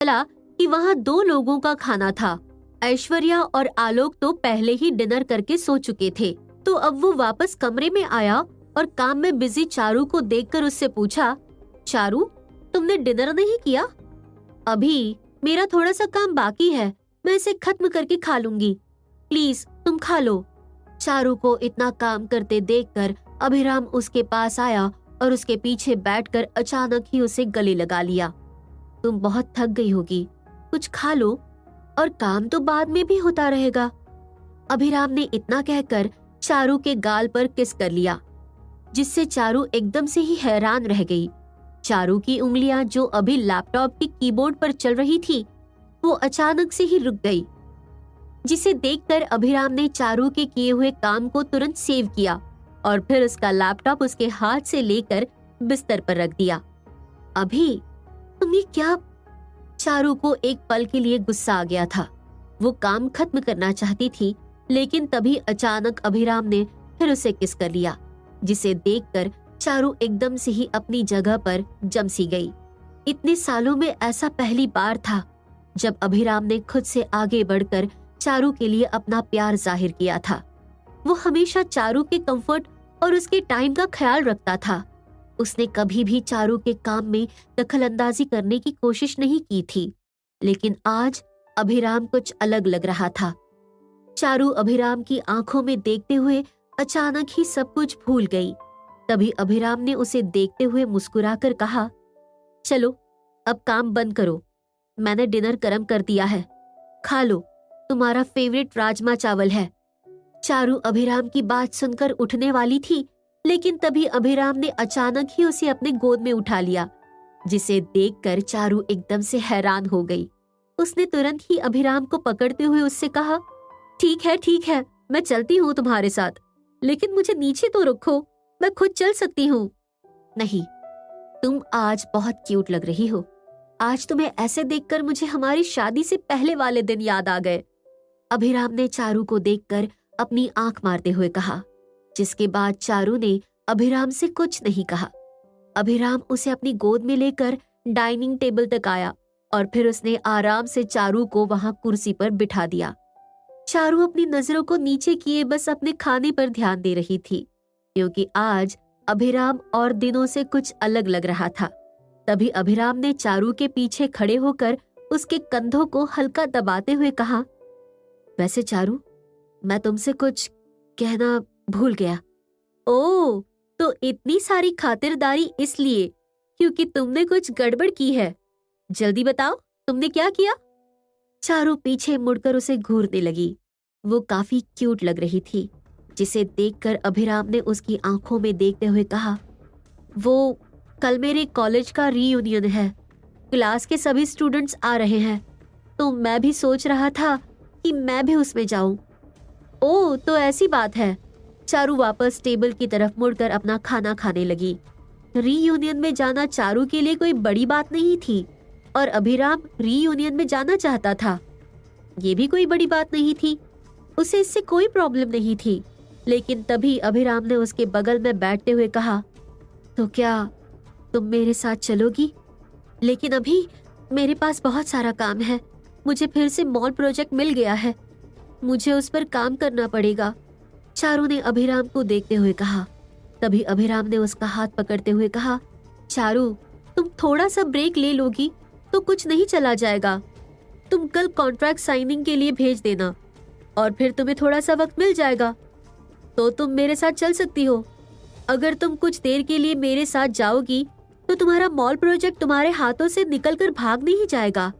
चला कि वहाँ 2 लोगों का खाना था। ऐश्वर्या और आलोक तो पहले ही डिनर करके सो चुके थे, तो अब वो वापस कमरे में आया और काम में बिजी चारू को देखकर उससे पूछा, चारू, तुमने डिनर नहीं किया? अभी मेरा थोड़ा सा काम बाकी है, मैं इसे खत्म करके खा लूंगी। प्लीज तुम खा लो। चारू को इतना काम करते देखकर अभिराम उसके पास आया और उसके पीछे बैठकर अचानक ही उसे गले लगा लिया। तुम बहुत थक गई होगी, कुछ खा लो और काम तो बाद में भी होता रहेगा। अभिराम ने इतना कहकर चारू के गाल पर किस कर लिया, जिससे चारू एकदम से ही हैरान रह गई। चारू की उंगलियां जो अभी लैपटॉप के कीबोर्ड पर चल रही थी, वो अचानक से ही रुक गई, जिसे देखकर अभिराम ने चारू के किए हुए काम को तुरंत सेव किया और फिर उसका लैपटॉप उसके हाथ से लेकर बिस्तर पर रख दिया। अभी तुम ये क्या? चारू को एक पल के लिए गुस्सा आ गया था। वो काम खत्म करना चाहती थी, लेकिन तभी अचानक अभिराम ने फिर उसे किस कर लिया, जिसे देखकर चारू एकदम से ही अपनी जगह पर जम सी गई। इतने सालों में ऐसा पहली बार था जब अभिराम ने खुद से आगे बढ़कर चारू के लिए अपना प्यार जाहिर किया था। वो हमेशा चारू के कंफर्ट और उसके टाइम का ख्याल रखता था। उसने कभी भी चारू के काम में दखलंदाजी करने की कोशिश नहीं की थी, लेकिन आज अभिराम कुछ अलग लग रहा था। चारू अभिराम की आंखों में देखते हुए अचानक ही सब कुछ भूल गई। तभी अभिराम ने उसे देखते हुए मुस्कुराकर कहा, चलो अब काम बंद करो, मैंने डिनर गरम कर दिया है, खा लो, तुम्हारा फेवरेट राजमा चावल है। चारू अभिराम की बात सुनकर उठने वाली थी, लेकिन तभी अभिराम ने अचानक ही उसे अपने गोद में उठा लिया, जिसे देखकर चारू एकदम से हैरान हो गई। उसने तुरंत ही अभिराम को पकड़ते हुए उससे कहा, ठीक है, मैं चलती हूँ तुम्हारे साथ, लेकिन मुझे नीचे तो रखो, मैं खुद चल सकती हूँ। नहीं, तुम आज बहुत क्यूट लग रही हो। आज तुम्हें ऐसे देखकर मुझे हमारी शादी से पहले वाले दिन याद आ गए। अभिराम ने चारू को देखकर अपनी आंख मारते हुए कहा, जिसके बाद चारू ने अभिराम से कुछ नहीं कहा। अभिराम उसे अपनी गोद में लेकर डाइनिंग टेबल तक आया और फिर उसने आराम से चारू को वहां कुर्सी पर बिठा दिया। चारू अपनी नजरों को नीचे किए बस अपने खाने पर ध्यान दे रही थी, क्योंकि आज अभिराम और दिनों से कुछ अलग लग रहा था। तभी अभिराम ने चारू के पीछे खड़े होकर उसके कंधों को हल्का दबाते हुए कहा, वैसे चारू, मैं तुमसे कुछ कहना भूल गया। ओह, तो इतनी सारी खातिरदारी इसलिए क्योंकि तुमने कुछ गड़बड़ की है? जल्दी बताओ, तुमने क्या किया? चारू पीछे मुड़कर उसे घूरने लगी। वो काफी क्यूट लग रही थी, जिसे देखकर अभिराम ने उसकी आंखों में देखते हुए कहा, वो कल मेरे कॉलेज का रीयूनियन है, क्लास के सभी स्टूडेंट्स आ रहे हैं, तो मैं भी सोच रहा था कि मैं भी उसमें जाऊं। ओह, तो ऐसी बात है। चारू वापस टेबल की तरफ मुड़कर अपना खाना खाने लगी। रीयूनियन में जाना चारू के लिए कोई बड़ी बात नहीं थी और अभिराम रीयूनियन में जाना चाहता था, ये भी कोई बड़ी बात नहीं थी। उसे इससे कोई प्रॉब्लम नहीं थी। लेकिन तभी अभिराम ने उसके बगल में बैठते हुए कहा, तो क्या तुम मेरे साथ चलोगी? लेकिन अभी मेरे पास बहुत सारा काम है, मुझे फिर से मॉल प्रोजेक्ट मिल गया है, मुझे उस पर काम करना पड़ेगा। चारू ने अभिराम को देखते हुए कहा। तभी अभिराम ने उसका हाथ पकड़ते हुए कहा, चारू, तुम थोड़ा सा ब्रेक ले लोगी तो कुछ नहीं चला जाएगा। तुम कल कॉन्ट्रैक्ट साइनिंग के लिए भेज देना और फिर तुम्हें थोड़ा सा वक्त मिल जाएगा तो तुम मेरे साथ चल सकती हो। अगर तुम कुछ देर के लिए मेरे साथ जाओगी तो तुम्हारा मॉल प्रोजेक्ट तुम्हारे हाथों से निकलकर भाग नहीं जाएगा।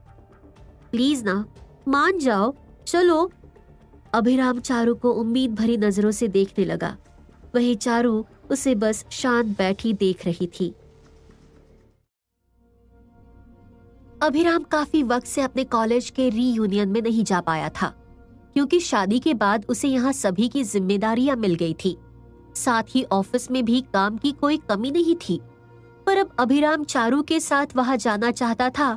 प्लीज ना, मान जाओ, चलो। अभिराम चारू को उम्मीद भरी नजरों से देखने लगा। वही चारू उसे बस शांत बैठी देख रही थी। अभिराम काफी वक्त से अपने कॉलेज के रीयूनियन में नहीं जा पाया था, क्योंकि शादी के बाद उसे यहाँ सभी की जिम्मेदारियां मिल गई थी। साथ ही ऑफिस में भी काम की कोई कमी नहीं थी। पर अब अभिराम चारू के साथ वहां जाना चाहता था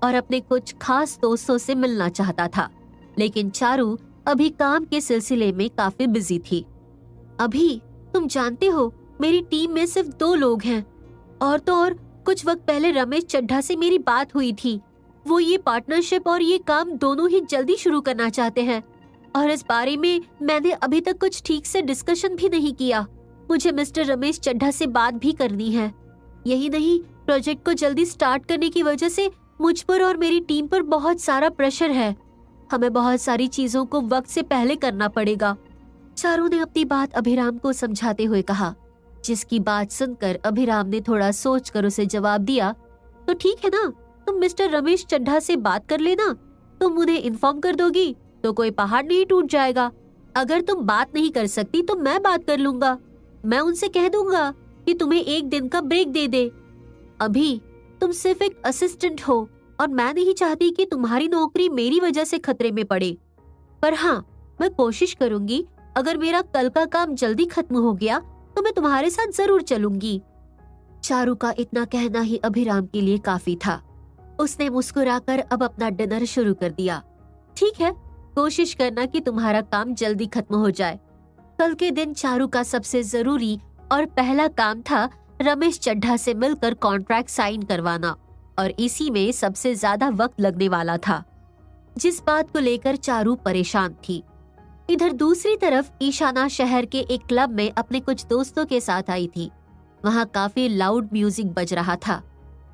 और अपने कुछ खास दोस्तों से मिलना चाहता था, लेकिन चारू अभी काम के सिलसिले में काफी बिजी थी। अभी तुम जानते हो, मेरी टीम में सिर्फ 2 लोग हैं, और तो और कुछ वक्त पहले रमेश चड्ढा से मेरी बात हुई थी। वो ये पार्टनरशिप और ये काम दोनों ही जल्दी शुरू करना चाहते हैं और इस बारे में मैंने अभी तक कुछ ठीक से डिस्कशन भी नहीं किया। मुझे मिस्टर रमेश चड्ढा से बात भी करनी है। यही नहीं, प्रोजेक्ट को जल्दी स्टार्ट करने की वजह से मुझ पर और मेरी टीम पर बहुत सारा प्रेशर है। हमें बहुत सारी चीजों को वक्त से पहले करना पड़ेगा। चारू ने अपनी बात अभिराम को समझाते हुए कहा, जिसकी बात सुनकर अभिराम ने थोड़ा सोचकर उसे जवाब दिया, तो ठीक है ना, तुम मिस्टर रमेश चड्ढा से बात कर लेना। तुम उन्हें इन्फॉर्म कर दोगी तो कोई पहाड़ नहीं टूट जाएगा। अगर तुम बात नहीं कर सकती तो मैं बात कर लूंगा। मैं उनसे कह दूंगा कि तुम्हें एक दिन का ब्रेक दे दे। अभी तुम सिर्फ एक असिस्टेंट हो और मैं नहीं चाहती कि तुम्हारी नौकरी मेरी वजह से खतरे में पड़े। पर हाँ, मैं कोशिश करूंगी, अगर मेरा कल का काम जल्दी खत्म हो गया तो मैं तुम्हारे साथ जरूर चलूंगी। चारू का इतना कहना ही अभिराम के लिए काफी था। उसने मुस्कुराकर अब अपना डिनर शुरू कर दिया। ठीक है, कोशिश करना कि तुम्हारा काम जल्दी खत्म हो जाए। कल के दिन चारू का सबसे जरूरी और पहला काम था रमेश चड्ढा से मिलकर कॉन्ट्रैक्ट साइन करवाना, और इसी में सबसे ज्यादा वक्त लगने वाला था, जिस बात को लेकर चारू परेशान थी। इधर दूसरी तरफ ईशाना शहर के एक क्लब में अपने कुछ दोस्तों के साथ आई थी। वहाँ काफी लाउड म्यूजिक बज रहा था।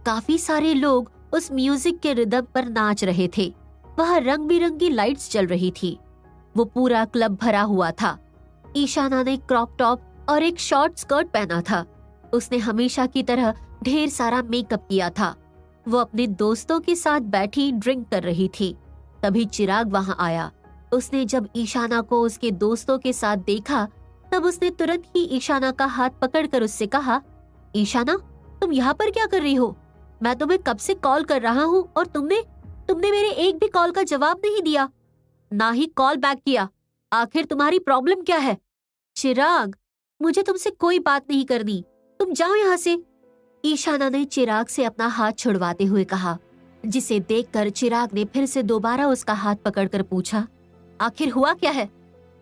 काफी सारे लोग उस म्यूजिक के रिदम पर नाच रहे थे। वहाँ रंग बिरंगी लाइट्स जल रही थी। वो पूरा क्लब भरा हुआ था। ईशाना ने क्रॉप टॉप और एक शॉर्ट स्कर्ट पहना था। उसने हमेशा की तरह ढेर सारा मेकअप किया था। वो अपने दोस्तों के साथ बैठी ड्रिंक कर रही थी। तभी चिराग वहाँ आया। उसने जब ईशाना को उसके दोस्तों के साथ देखा तब उसने तुरंत ही ईशाना का हाथ पकड़कर उससे कहा, ईशाना, तुम यहाँ पर क्या कर रही हो? मैं तुम्हें कब से कॉल कर रहा हूँ और तुमने मेरे एक भी कॉल का जवाब नहीं दिया, ना ही कॉल बैक किया। आखिर तुम्हारी प्रॉब्लम क्या है? चिराग, मुझे तुमसे कोई बात नहीं करनी, तुम जाओ यहाँ से। ईशाना ने चिराग से अपना हाथ छुड़वाते हुए कहा, जिसे देखकर चिराग ने फिर से दोबारा उसका हाथ पकड़कर पूछा, आखिर हुआ क्या है?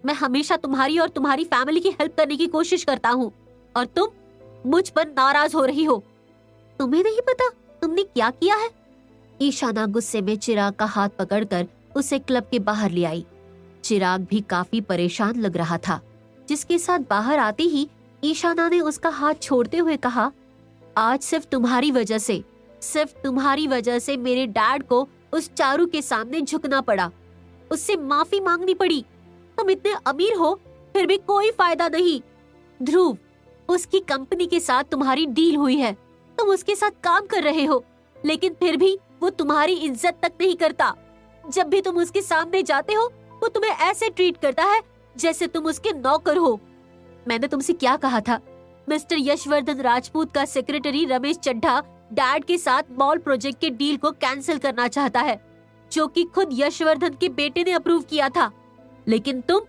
मैं हमेशा तुम्हारी और तुम्हारी फैमिली की हेल्प करने की कोशिश करता हूँ और तुम मुझ पर नाराज हो रही हो। तुम्हें नहीं पता तुमने क्या किया है? ईशाना गुस्से में चिराग का हाथ पकड़कर उसे क्लब के बाहर ले आई। चिराग भी काफी परेशान लग रहा था, जिसके साथ बाहर आते ही ईशाना ने उसका हाथ छोड़ते हुए कहा, आज सिर्फ तुम्हारी वजह से मेरे डैड को उस चारू के सामने झुकना पड़ा, उससे माफी मांगनी पड़ी। तुम इतने अमीर हो फिर भी कोई फायदा नहीं। ध्रुव, उसकी कंपनी के साथ तुम्हारी डील हुई है, तुम उसके साथ काम कर रहे हो, लेकिन फिर भी वो तुम्हारी इज्जत तक नहीं करता। जब भी तुम उसके सामने जाते हो वो तुम्हें ऐसे ट्रीट करता है जैसे तुम उसके नौकर हो। मैंने तुमसे क्या कहा था? मिस्टर यशवर्धन राजपूत का सेक्रेटरी रमेश चड्ढा डैड के साथ मॉल प्रोजेक्ट के डील को कैंसिल करना चाहता है, जो कि खुद यशवर्धन के बेटे ने अप्रूव किया था, लेकिन तुम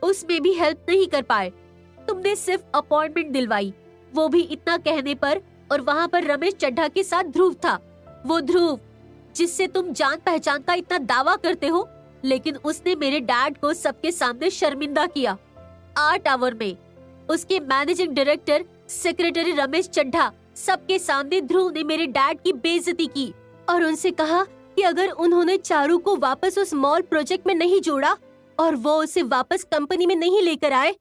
उसमें भी हेल्प नहीं कर पाए। तुमने सिर्फ अपॉइंटमेंट दिलवाई, वो भी इतना कहने पर, और वहाँ पर रमेश चड्ढा के साथ ध्रुव था। वो ध्रुव जिससे तुम जान पहचान का इतना दावा करते हो, लेकिन उसने मेरे डैड को सबके सामने शर्मिंदा किया। 8 आवर में उसके managing director secretary Ramesh Chadha सबके सामने ध्रुव ने मेरे डैड की बेइज्जती की और उनसे कहा कि अगर उन्होंने चारू को वापस उस मॉल प्रोजेक्ट में नहीं जोड़ा और वो उसे वापस कंपनी में नहीं लेकर आए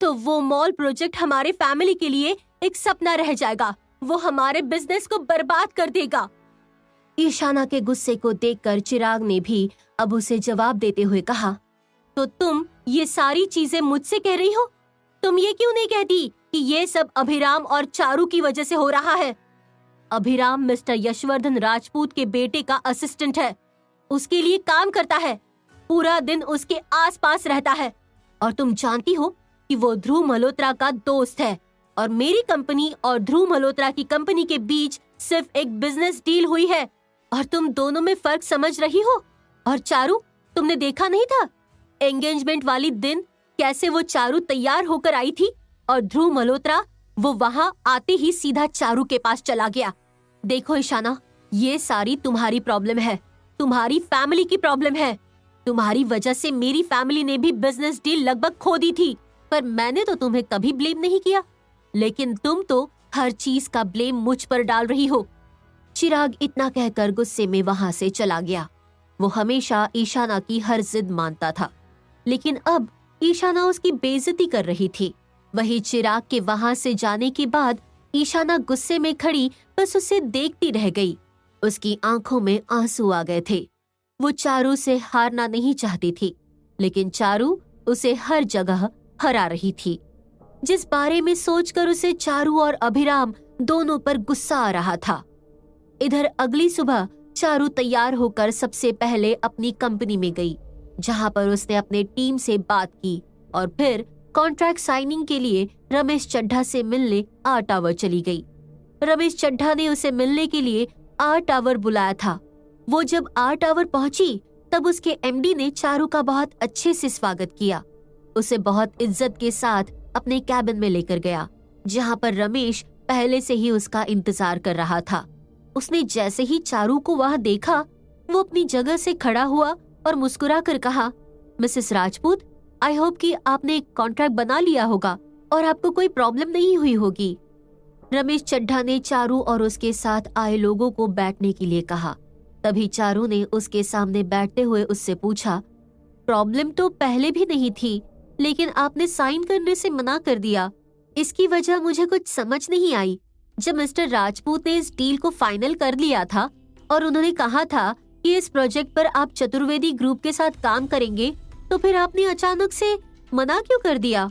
तो वो मॉल प्रोजेक्ट हमारे फैमिली के लिए एक सपना रह जाएगा, वो हमारे बिजनेस को बर्बाद कर देगा। ईशाना के गुस्से को देखकर चिराग ने भी अब उसे जवाब देते हुए कहा, तो तुम ये सारी चीजें मुझसे कह रही हो? तुम ये क्यों नहीं कहती कि ये सब अभिराम और चारू की वजह से हो रहा है? अभिराम मिस्टर यशवर्धन राजपूत के बेटे का असिस्टेंट है, उसके लिए काम करता है, पूरा दिन उसके आसपास रहता है, और तुम जानती हो कि वो ध्रुव मल्होत्रा का दोस्त है, और मेरी कंपनी और ध्रुव मल्होत्रा की कंपनी के बीच सिर्फ एक बिजनेस डील हुई है और तुम दोनों में फर्क समझ रही हो। और चारू, तुमने देखा नहीं था एंगेजमेंट वाली दिन कैसे वो चारू तैयार होकर आई थी और ध्रुव मल्होत्रा वो वहाँ आते ही सीधा चारू के पास चला गया। देखो ईशाना, ये सारी तुम्हारी प्रॉब्लम है, तुम्हारी फैमिली की प्रॉब्लम है। तुम्हारी वजह से मेरी फैमिली ने भी बिजनेस डील लगभग खो दी थी, पर मैंने तो तुम्हें कभी ब्लेम नहीं किया, लेकिन तुम तो हर चीज का ब्लेम मुझ पर डाल रही हो। चिराग इतना कहकर गुस्से में वहां से चला गया। वो हमेशा ईशाना की हर जिद मानता था, लेकिन अब ईशाना उसकी बेइज्जती कर रही थी। वही चिराग के वहां से जाने के बाद ईशाना गुस्से में खड़ी बस उसे देखती रह गई। उसकी आंखों में आंसू आ गए थे। वो चारू से हारना नहीं चाहती थी, लेकिन चारू उसे हर जगह हरा रही थी, जिस बारे में सोचकर उसे चारू और अभिराम दोनों पर गुस्सा आ रहा था। इधर अगली सुबह चारू तैयार होकर सबसे पहले अपनी कंपनी में गई, जहां पर उसने अपने टीम से बात की और फिर कॉन्ट्रैक्ट साइनिंग के लिए रमेश चड्ढा से मिलने आर टावर चली गई। रमेश चड्ढा ने उसे मिलने के लिए आर टावर बुलाया था। वो जब आर टावर पहुंची तब उसके एमडी ने चारू का बहुत अच्छे से स्वागत किया। उसे बहुत इज्जत के साथ अपने कैबिन में लेकर गया, जहां पर रमेश पहले से ही उसका इंतजार कर रहा था। उसने जैसे ही चारू को वहां देखा, वो अपनी जगह से खड़ा हुआ और मुस्कुरा कर कहा, मिसेस राजपूत, आई होप कि आपने एक कॉन्ट्रैक्ट बना लिया होगा और आपको कोई प्रॉब्लम नहीं हुई होगी। रमेश चड्ढा ने चारू और उसके साथ आए लोगों को बैठने के लिए कहा। तभी चारू ने उसके सामने बैठते हुए उससे पूछा, प्रॉब्लम तो पहले भी नहीं थी, लेकिन आपने साइन करने से मना कर दिया। इसकी वजह मुझे कुछ समझ नहीं आई। जब मिस्टर राजपूत ने इस डील को फाइनल कर लिया था और उन्होंने कहा था कि इस प्रोजेक्ट पर आप चतुर्वेदी ग्रुप के साथ काम करेंगे, तो फिर आपने अचानक से मना क्यों कर दिया?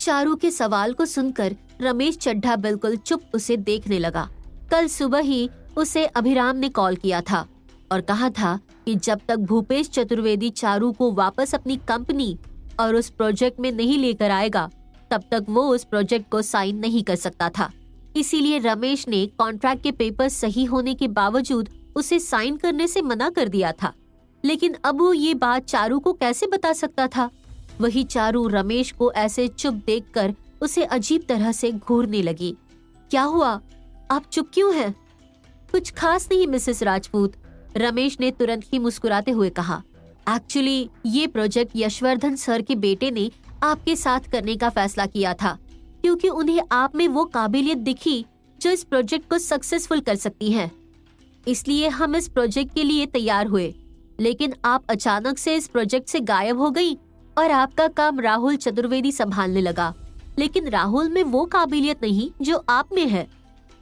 चारू के सवाल को सुनकर रमेश चड्ढा बिल्कुल चुप उसे देखने लगा। कल सुबह ही उसे अभिराम ने कॉल किया था और कहा था कि जब तक भूपेश चतुर्वेदी चारू को वापस अपनी कंपनी और उस प्रोजेक्ट में नहीं लेकर आएगा, तब तक वो उस प्रोजेक्ट को साइन नहीं कर सकता था। इसीलिए रमेश ने कॉन्ट्रैक्ट के पेपर सही होने के बावजूद उसे साइन करने से मना कर दिया था। लेकिन अब वो ये बात चारू को कैसे बता सकता था? वही चारू रमेश को ऐसे चुप देखकर उसे अजीब तरह से घूरने लगी। क्या हुआ? आप चुप क्यों हैं? कुछ खास नहीं मिसेस राजपूत, रमेश ने तुरंत ही मुस्कुराते हुए कहा। एक्चुअली ये प्रोजेक्ट यशवर्धन सर के बेटे ने आपके साथ करने का फैसला किया था, क्योंकि उन्हें आप में वो काबिलियत दिखी जो इस प्रोजेक्ट को सक्सेसफुल कर सकती है। इसलिए हम इस प्रोजेक्ट के लिए तैयार हुए, लेकिन आप अचानक से इस प्रोजेक्ट से गायब हो गई और आपका काम राहुल चतुर्वेदी संभालने लगा। लेकिन राहुल में वो काबिलियत नहीं जो आप में है।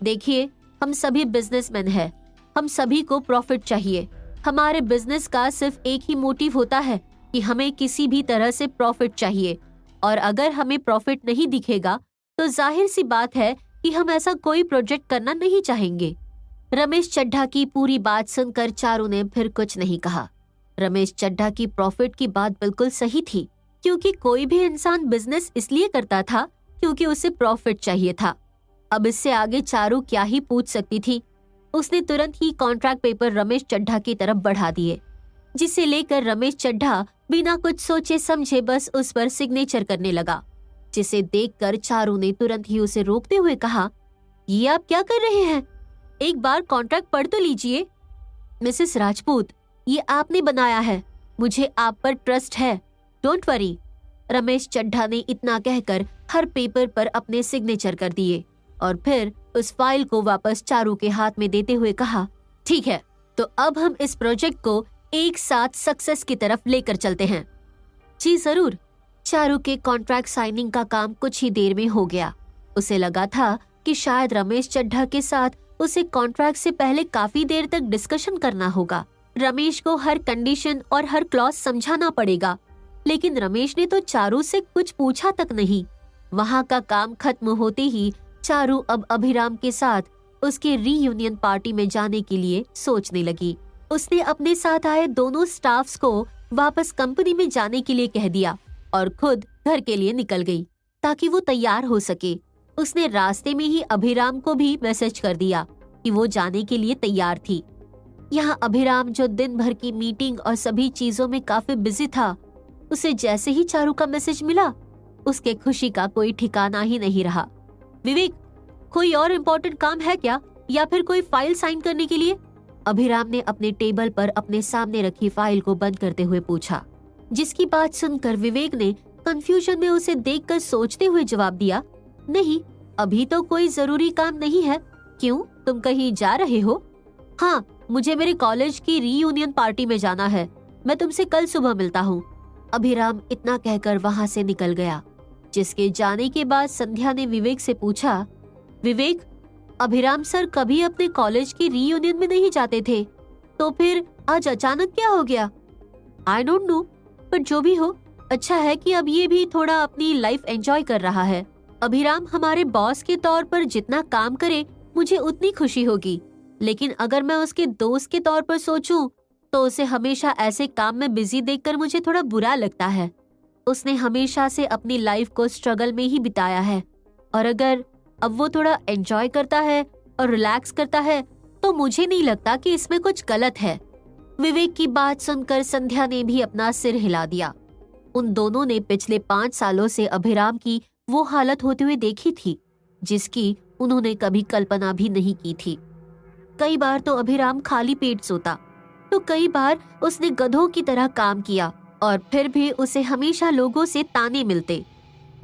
देखिए, हम सभी बिजनेसमैन हैं, हम सभी को प्रॉफिट चाहिए। हमारे बिजनेस का सिर्फ एक ही मोटिव होता है कि हमें किसी भी तरह से प्रॉफिट चाहिए, और अगर हमें प्रॉफिट नहीं दिखेगा तो जाहिर सी बात है कि हम ऐसा कोई प्रोजेक्ट करना नहीं चाहेंगे। रमेश चड्ढा की पूरी बात सुनकर चारू ने फिर कुछ नहीं कहा। रमेश चड्ढा की प्रॉफिट की बात बिल्कुल सही थी, क्योंकि कोई भी इंसान बिजनेस इसलिए करता था क्योंकि उसे प्रॉफिट चाहिए था। अब इससे आगे चारू क्या ही पूछ सकती थी। उसने तुरंत ही कॉन्ट्रैक्ट पेपर रमेश चड्ढा की तरफ बढ़ा दिए, जिसे लेकर रमेश चड्ढा बिना कुछ सोचे समझे बस उस पर सिग्नेचर करने लगा, जिसे देखकर चारू ने तुरंत ही उसे रोकते हुए कहा, ये आप क्या कर रहे हैं? एक बार कॉन्ट्रैक्ट पढ़ तो लीजिए। मिसेस राजपूत, ये आपने बनाया है, मुझे आप पर ट्रस्ट है, डोंट वरी। रमेश चड्ढा ने इतना कहकर हर पेपर पर अपने सिग्नेचर कर दिए और फिर उस फाइल को वापस चारू के हाथ में देते हुए कहा, ठीक है, तो अब हम इस प्रोजेक्ट को एक साथ सक्सेस की तरफ लेकर चलते हैं। जी जरूर। चारू के कॉन्ट्रैक्ट साइनिंग का काम कुछ ही देर में हो गया। उसे लगा था कि शायद रमेश चड्ढा के साथ उसे कॉन्ट्रैक्ट से पहले काफी देर तक डिस्कशन करना होगा। रमेश को हर कंडीशन और हर क्लॉज समझाना पड़ेगा, लेकिन रमेश ने तो चारू से कुछ पूछा तक नहीं। वहाँ का काम खत्म होते ही चारू अब अभिराम के साथ उसके रीयूनियन पार्टी में जाने के लिए सोचने लगी। उसने अपने साथ आए दोनों स्टाफ्स को वापस कंपनी में जाने के लिए कह दिया और खुद घर के लिए निकल गई ताकि वो तैयार हो सके। उसने रास्ते में ही अभिराम को भी मैसेज कर दिया कि वो जाने के लिए तैयार थी। यहाँ अभिराम, जो दिन भर की मीटिंग और सभी चीजों में काफी बिजी था, उसे जैसे ही चारू का मैसेज मिला, उसके खुशी का कोई ठिकाना ही नहीं रहा। विवेक, कोई और इम्पोर्टेंट काम है क्या, या फिर कोई फाइल साइन करने के लिए? अभिराम ने अपने टेबल पर अपने सामने रखी फाइल को बंद करते हुए पूछा, जिसकी बात सुनकर विवेक ने कंफ्यूजन में उसे देखकर सोचते हुए जवाब दिया, नहीं, अभी तो कोई जरूरी काम नहीं है। क्यों, तुम कहीं जा रहे हो? हाँ, मुझे मेरे कॉलेज की रीयूनियन पार्टी में जाना है। मैं तुमसे कल सुबह मिलता हूँ। अभिराम इतना कहकर वहाँ से निकल गया। जिसके जाने के बाद संध्या ने विवेक से पूछा, विवेक, अभिराम सर कभी अपने कॉलेज की रीयूनियन में नहीं जाते थे, तो फिर आज अचानक क्या हो गया? आई डोंट नो, पर जो भी हो, अच्छा है कि अब ये भी थोड़ा अपनी लाइफ एंजॉय कर रहा है। अभिराम हमारे बॉस के तौर पर जितना काम करे मुझे उतनी खुशी होगी, लेकिन अगर मैं उसके दोस्त के तौर पर सोचूं तो उसे हमेशा ऐसे काम में बिजी देखकर मुझे थोड़ा बुरा लगता है। उसने हमेशा से अपनी लाइफ को स्ट्रगल में ही बिताया है, और अगर अब वो थोड़ा एंजॉय करता है और रिलैक्स करता है तो मुझे नहीं लगता कि इसमें कुछ गलत है। विवेक की बात सुनकर संध्या ने भी अपना सिर हिला दिया। उन दोनों ने पिछले 5 सालों से अभिराम की वो हालत होते हुए देखी थी जिसकी उन्होंने कभी कल्पना भी नहीं की थी। कई बार तो अभिराम खाली पेट सोता, तो कई बार उसने गधों की तरह काम किया और फिर भी उसे हमेशा लोगों से ताने मिलते।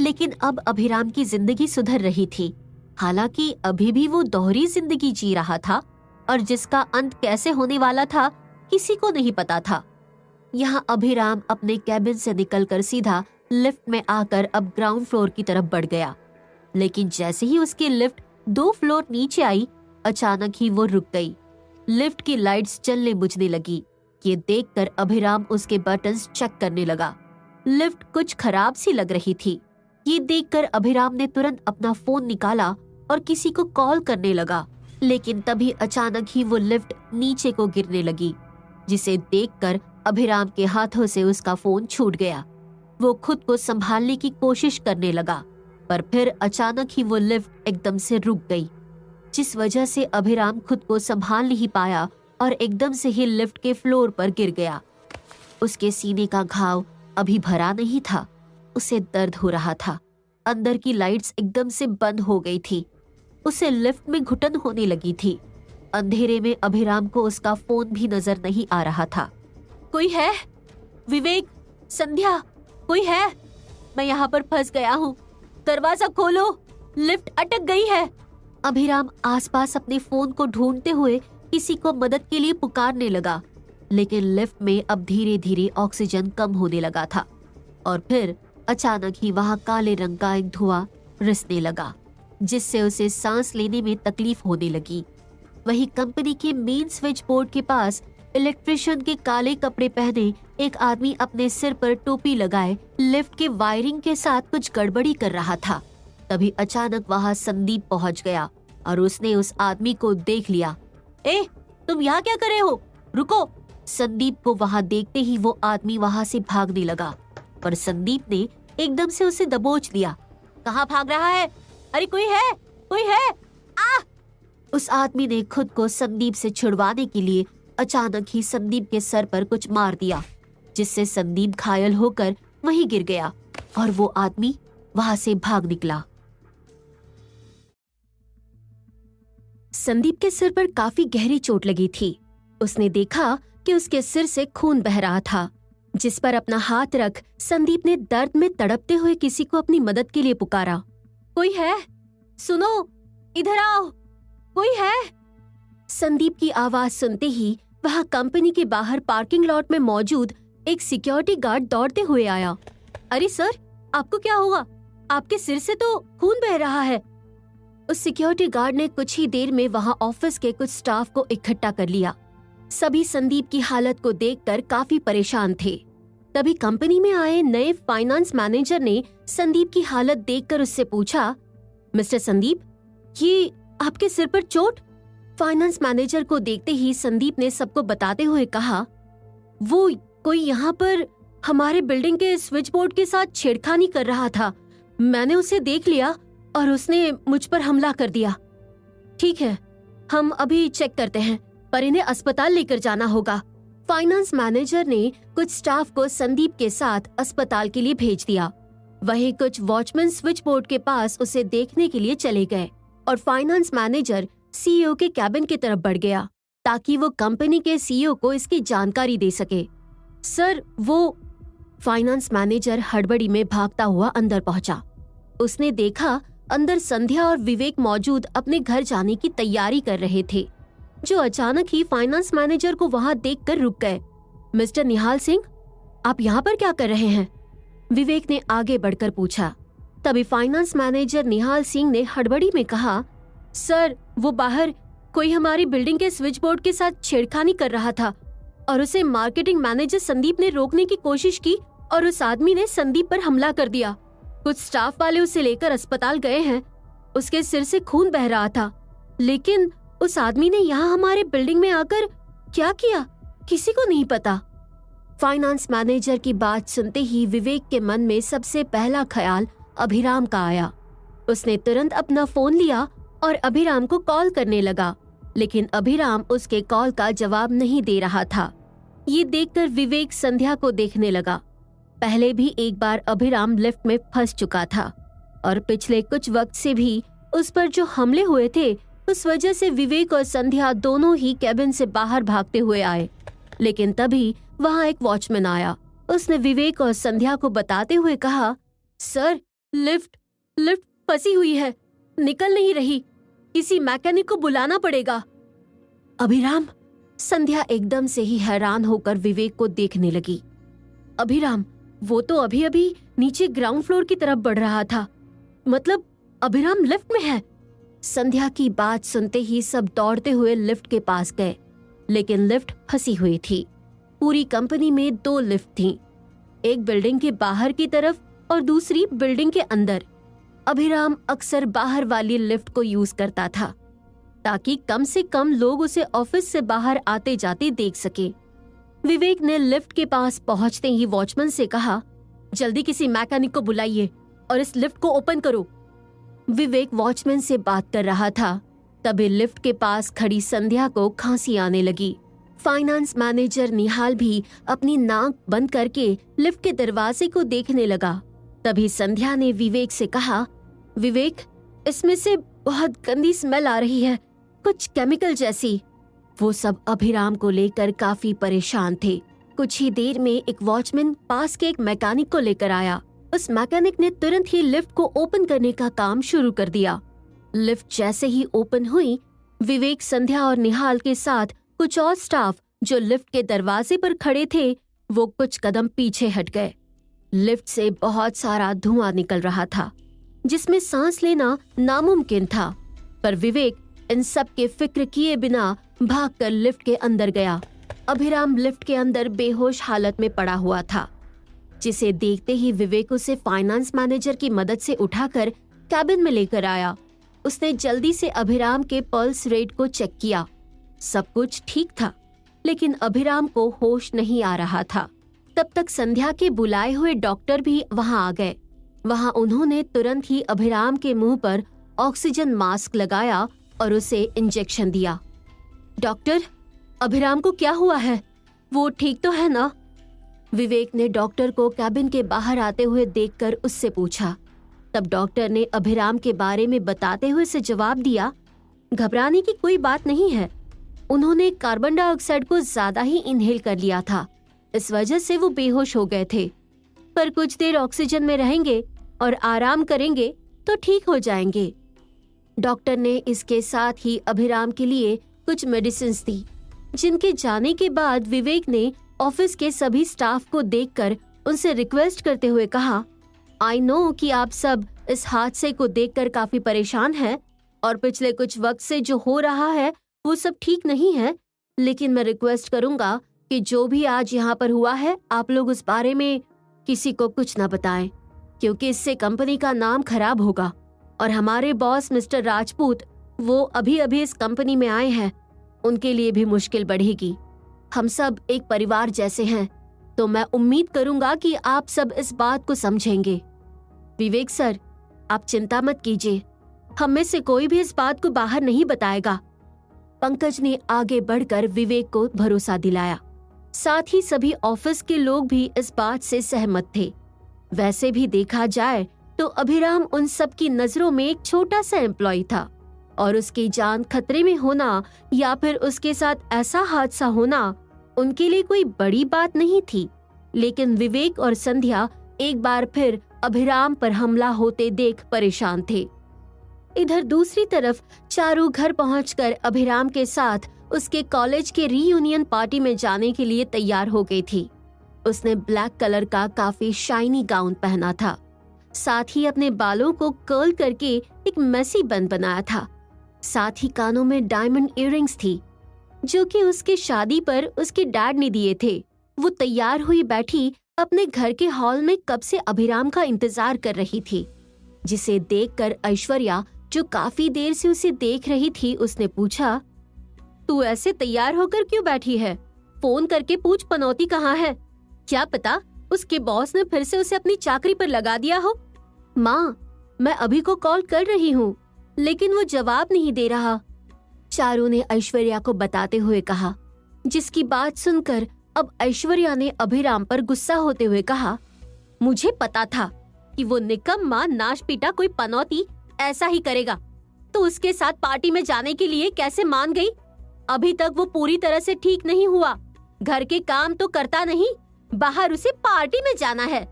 लेकिन अब अभिराम की जिंदगी सुधर रही थी। हालांकि अभी भी वो दोहरी जिंदगी जी रहा था और जिसका अंत कैसे होने वाला था किसी को नहीं पता था। यहाँ अभिराम अपने कैबिन से निकलकर सीधा लिफ्ट में आकर अब ग्राउंड फ्लोर की तरफ बढ़ गया। लेकिन जैसे ही उसकी लिफ्ट 2 फ्लोर नीचे आई, अचानक ही वो रुक गई। लिफ्ट की लाइट्स जलने बुझने लगी। ये देखकर अभिराम उसके बटन्स चेक करने लगा। लिफ्ट कुछ खराब सी लग रही थी। ये देखकर अभिराम ने तुरंत अपना फोन निकाला और किसी को कॉल करने लगा। लेकिन तभी अचानक ही वो लिफ्ट नीचे को गिरने लगी, जिसे देखकर अभिराम के हाथों से उसका फोन छूट गया। वो खुद को संभालने की कोशिश करने लगा, पर फिर अचानक ही वो लिफ्ट एकदम से रुक गई, जिस वजह से अभिराम खुद को संभाल नहीं पाया और एकदम से ही लिफ्ट के फ्लोर पर गिर गया। उसके सीने का घाव अभी भरा नहीं था, उसे दर्द हो रहा था। अंदर की लाइट्स एकदम से बंद हो गई थी। उसे लिफ्ट में घुटन होने लगी थी। अंधेरे में अभिराम को उसका फोन भी नजर नहीं आ रहा था। कोई है? विवेक, संध्या, कोई है? मैं यहाँ पर फंस गया हूँ, दरवाजा खोलो, लिफ्ट अटक गई है। अभिराम आसपास अपने फोन को ढूंढते हुए किसी को मदद के लिए पुकारने लगा, लेकिन लिफ्ट में अब धीरे धीरे ऑक्सीजन कम होने लगा था और फिर अचानक ही वहां काले रंग का एक धुआं रिसने लगा, जिससे उसे सांस लेने में तकलीफ होने लगी। वही कंपनी के मेन स्विच बोर्ड के पास इलेक्ट्रिशियन के काले कपड़े पहने एक आदमी अपने सिर पर टोपी लगाए लिफ्ट के वायरिंग के साथ कुछ गड़बड़ी कर रहा था। तभी अचानक वहां संदीप पहुंच गया और उसने उस आदमी को देख लिया। ए, तुम यहाँ क्या कर रहे हो? रुको! संदीप को वहां देखते ही वो आदमी वहां से भागने लगा, पर संदीप ने एकदम से उसे दबोच लिया। कहाँ भाग रहा है? अरे कोई है, कोई है! आ! उस आदमी ने खुद को संदीप से छुड़वाने के लिए अचानक ही संदीप के सर पर कुछ मार दिया, जिससे संदीप घायल होकर वहीं गिर गया और वो आदमी वहां से भाग निकला। संदीप के सिर पर काफी गहरी चोट लगी थी। उसने देखा कि उसके सिर से खून बह रहा था, जिस पर अपना हाथ रख संदीप ने दर्द में तड़पते हुए किसी को अपनी मदद के लिए पुकारा। कोई है? सुनो, इधर आओ, कोई है? संदीप की आवाज सुनते ही वह कंपनी के बाहर पार्किंग लॉट में मौजूद एक सिक्योरिटी गार्ड दौड़ते हुए आया। अरे सर, आपको क्या हुआ? आपके सिर से तो खून बह रहा है। उस सिक्योरिटी गार्ड ने कुछ ही देर में वहां ऑफिस के कुछ स्टाफ को इकट्ठा कर लिया। सभी संदीप की हालत को देखकर काफी परेशान थे। तभी कंपनी में आए नए फाइनेंस मैनेजर ने संदीप की हालत देखकर उससे पूछा, मिस्टर संदीप, ये आपके सिर पर चोट? फाइनेंस मैनेजर को देखते ही संदीप ने सबको बताते हुए कहा, वो कोई यहाँ पर हमारे बिल्डिंग के स्विच बोर्ड के साथ छेड़खानी कर रहा था। मैंने उसे देख लिया और उसने मुझ पर हमला कर दिया। ठीक है, हम अभी चेक करते हैं, पर इन्हें अस्पताल लेकर जाना होगा। फाइनेंस मैनेजर ने कुछ स्टाफ को संदीप के साथ अस्पताल के लिए भेज दिया। वहीं कुछ वॉचमैन स्विच बोर्ड के पास उसे देखने के लिए चले गए और फाइनेंस मैनेजर सीईओ के कैबिन की तरफ बढ़ गया ताकि वो कंपनी के सीईओ को इसकी जानकारी दे सके। सर, वो फाइनेंस मैनेजर हड़बड़ी में भागता हुआ अंदर पहुंचा। उसने देखा अंदर संध्या और विवेक मौजूद अपने घर जाने की तैयारी कर रहे थे। जो अचानक ही फाइनेंस मैनेजर को वहां देखकर रुक गए। मिस्टर निहाल सिंह, आप यहाँ पर क्या कर रहे हैं? विवेक ने आगे बढ़कर पूछा। तभी फाइनेंस मैनेजर निहाल सिंह ने हड़बड़ी में कहा, सर, वो बाहर कोई हमारी बिल्डिंग के स्विच बोर्ड के साथ छेड़खानी कर रहा था और उसे मार्केटिंग मैनेजर संदीप ने रोकने की कोशिश की और उस आदमी ने संदीप पर हमला कर दिया। कुछ स्टाफ वाले उसे लेकर अस्पताल गए हैं। उसके सिर से खून बह रहा था, लेकिन उस आदमी ने यहाँ हमारे बिल्डिंग में आकर क्या किया, किसी को नहीं पता। फाइनेंस मैनेजर की बात सुनते ही विवेक के मन में सबसे पहला ख्याल अभिराम का आया। उसने तुरंत अपना फोन लिया और अभिराम को कॉल करने लगा, लेकिन अभिराम उसके कॉल का जवाब नहीं दे रहा था। ये देखकर विवेक संध्या को देखने लगा। पहले भी एक बार अभिराम लिफ्ट में फंस चुका था और पिछले कुछ वक्त से भी उस पर जो हमले हुए थे, उस वजह से विवेक और संध्या दोनों ही कैबिन से बाहर भागते हुए आए। लेकिन तभी वहां एक वॉचमैन आया। उसने विवेक और संध्या को बताते हुए कहा, सर, लिफ्ट फंसी हुई है, निकल नहीं रही, किसी मैकेनिक को बुलाना पड़ेगा। अभिराम? संध्या एकदम से ही हैरान होकर विवेक को देखने लगी। अभिराम? वो तो अभी अभी नीचे ग्राउंड फ्लोर की तरफ बढ़ रहा था, मतलब अभिराम लिफ्ट में है। संध्या की बात सुनते ही सब दौड़ते हुए लिफ्ट के पास गए, लेकिन लिफ्ट फंसी हुई थी। पूरी कंपनी में 2 लिफ्ट थीं, एक बिल्डिंग के बाहर की तरफ और दूसरी बिल्डिंग के अंदर। अभिराम अक्सर बाहर वाली लिफ्ट को यूज करता था ताकि कम से कम लोग उसे ऑफिस से बाहर आते जाते देख सके। विवेक ने लिफ्ट के पास पहुंचते ही वॉचमैन से कहा, जल्दी किसी मैकेनिक को बुलाइए और इस लिफ्ट को ओपन करो। विवेक वॉचमैन से बात कर रहा था, तभी लिफ्ट के पास खड़ी संध्या को खांसी आने लगी। फाइनेंस मैनेजर निहाल भी अपनी नाक बंद करके लिफ्ट के दरवाजे को देखने लगा। तभी संध्या ने विवेक से कहा, विवेक, इसमें से बहुत गंदी स्मेल आ रही है, कुछ केमिकल जैसी। वो सब अभिराम को लेकर काफी परेशान थे। कुछ ही देर में एक वॉचमैन पास के एक मैकेनिक को लेकर आया। उस मैकेनिक ने तुरंत ही लिफ्ट को ओपन करने का काम शुरू कर दिया। लिफ्ट जैसे ही ओपन हुई, विवेक, संध्या और निहाल के साथ कुछ और स्टाफ जो लिफ्ट के दरवाजे पर खड़े थे, वो कुछ कदम पीछे हट गए। लिफ्ट से बहुत सारा धुआं निकल रहा था, जिसमें सांस लेना नामुमकिन था। पर विवेक इन सब के फिक्र किए बिना भागकर लिफ्ट के अंदर गया। अभिराम लिफ्ट के अंदर बेहोश हालत में पड़ा हुआ था, जिसे देखते ही विवेक उसे फाइनेंस मैनेजर की मदद से उठाकर कैबिन में लेकर आया। उसने जल्दी से अभिराम के पल्स रेट को चेक किया। सब कुछ ठीक था, लेकिन अभिराम को होश नहीं आ रहा था। तब तक संध्या के बुलाए हुए डॉक्टर भी वहां आ गए। वहां उन्होंने तुरंत ही अभिराम के मुंह पर ऑक्सीजन मास्क लगाया और उसे इंजेक्शन दिया। डॉक्टर, अभिराम को क्या हुआ है? वो ठीक तो है ना? विवेक ने डॉक्टर को कैबिन के बाहर आते हुए देखकर उससे पूछा। तब डॉक्टर ने अभिराम के बारे में बताते हुए उसे जवाब दिया, घबराने की कोई बात नहीं है। उन्होंने कार्बन डाइऑक्साइड को ज्यादा ही इनहेल कर लिया था, इस वजह से वो बेहोश हो गए थे। पर कुछ देर ऑक्सीजन में रहेंगे और आराम करेंगे तो ठीक हो जाएंगे। डॉक्टर ने इसके साथ ही अभिराम के लिए कुछ मेडिसिन्स दी, जिनके जाने के बाद विवेक ने ऑफिस के सभी स्टाफ को देखकर उनसे रिक्वेस्ट करते हुए कहा, आई नो कि आप सब इस हादसे को देखकर काफी परेशान हैं और पिछले कुछ वक्त से जो हो रहा है वो सब ठीक नहीं है, लेकिन मैं रिक्वेस्ट करूंगा कि जो भी आज यहाँ पर हुआ है, आप लोग उस बारे में किसी को कुछ न बताएं, क्योंकि इससे कंपनी का नाम खराब होगा। और हमारे बॉस मिस्टर राजपूत, वो अभी अभी इस कंपनी में आए हैं, उनके लिए भी मुश्किल बढ़ेगी। हम सब एक परिवार जैसे हैं, तो मैं उम्मीद करूंगा कि आप सब इस बात को समझेंगे। विवेक सर, आप चिंता मत कीजिए, हम में से कोई भी इस बात को बाहर नहीं बताएगा। पंकज ने आगे बढ़कर विवेक को भरोसा दिलाया। साथ ही सभी ऑफिस के लोग भी इस बात से सहमत थे। वैसे भी देखा जाए तो अभिराम उन सब की नजरों में एक छोटा सा एम्प्लॉय था और उसकी जान खतरे में होना या फिर उसके साथ ऐसा हादसा होना उनके लिए कोई बड़ी बात नहीं थी। लेकिन विवेक और संध्या एक बार फिर अभिराम पर हमला होते देख परेशान थे। इधर दूसरी तरफ चारू घर पहुंचकर अभिराम के साथ उसके कॉलेज के रीयूनियन पार्टी में जाने के लिए तैयार हो गई थी। उसने ब्लैक कलर का काफी शाइनी गाउन पहना था, साथ ही अपने बालों को कर्ल करके एक मेसी बन बनाया था। साथ ही कानों में डायमंड इयररिंग्स थी, जो कि उसके शादी पर उसके डैड ने दिए थे। वो तैयार हुई बैठी अपने घर के हॉल में कब से अभिराम का इंतजार कर रही थी, जिसे देखकर ऐश्वर्या, जो काफी देर से उसे देख रही थी, उसने पूछा, तू ऐसे तैयार होकर क्यों बैठी है? फोन करके पूछ पनौती कहाँ है? क्या पता उसके बॉस ने फिर से उसे अपनी चाकरी पर लगा दिया हो। माँ, मैं अभी को कॉल कर रही हूँ, लेकिन वो जवाब नहीं दे रहा, चारू ने ऐश्वर्या को बताते हुए कहा। जिसकी बात सुनकर अब ऐश्वर्या ने अभिराम पर गुस्सा होते हुए कहा, मुझे पता था कि वो निकम्मा नाश पीटा कोई पनौती ऐसा ही करेगा, तो उसके साथ पार्टी में जाने के लिए कैसे मान गई? अभी तक वो पूरी तरह से ठीक नहीं हुआ। घर के काम तो करता नहीं, बाहर उसे पार्टी में जाना है।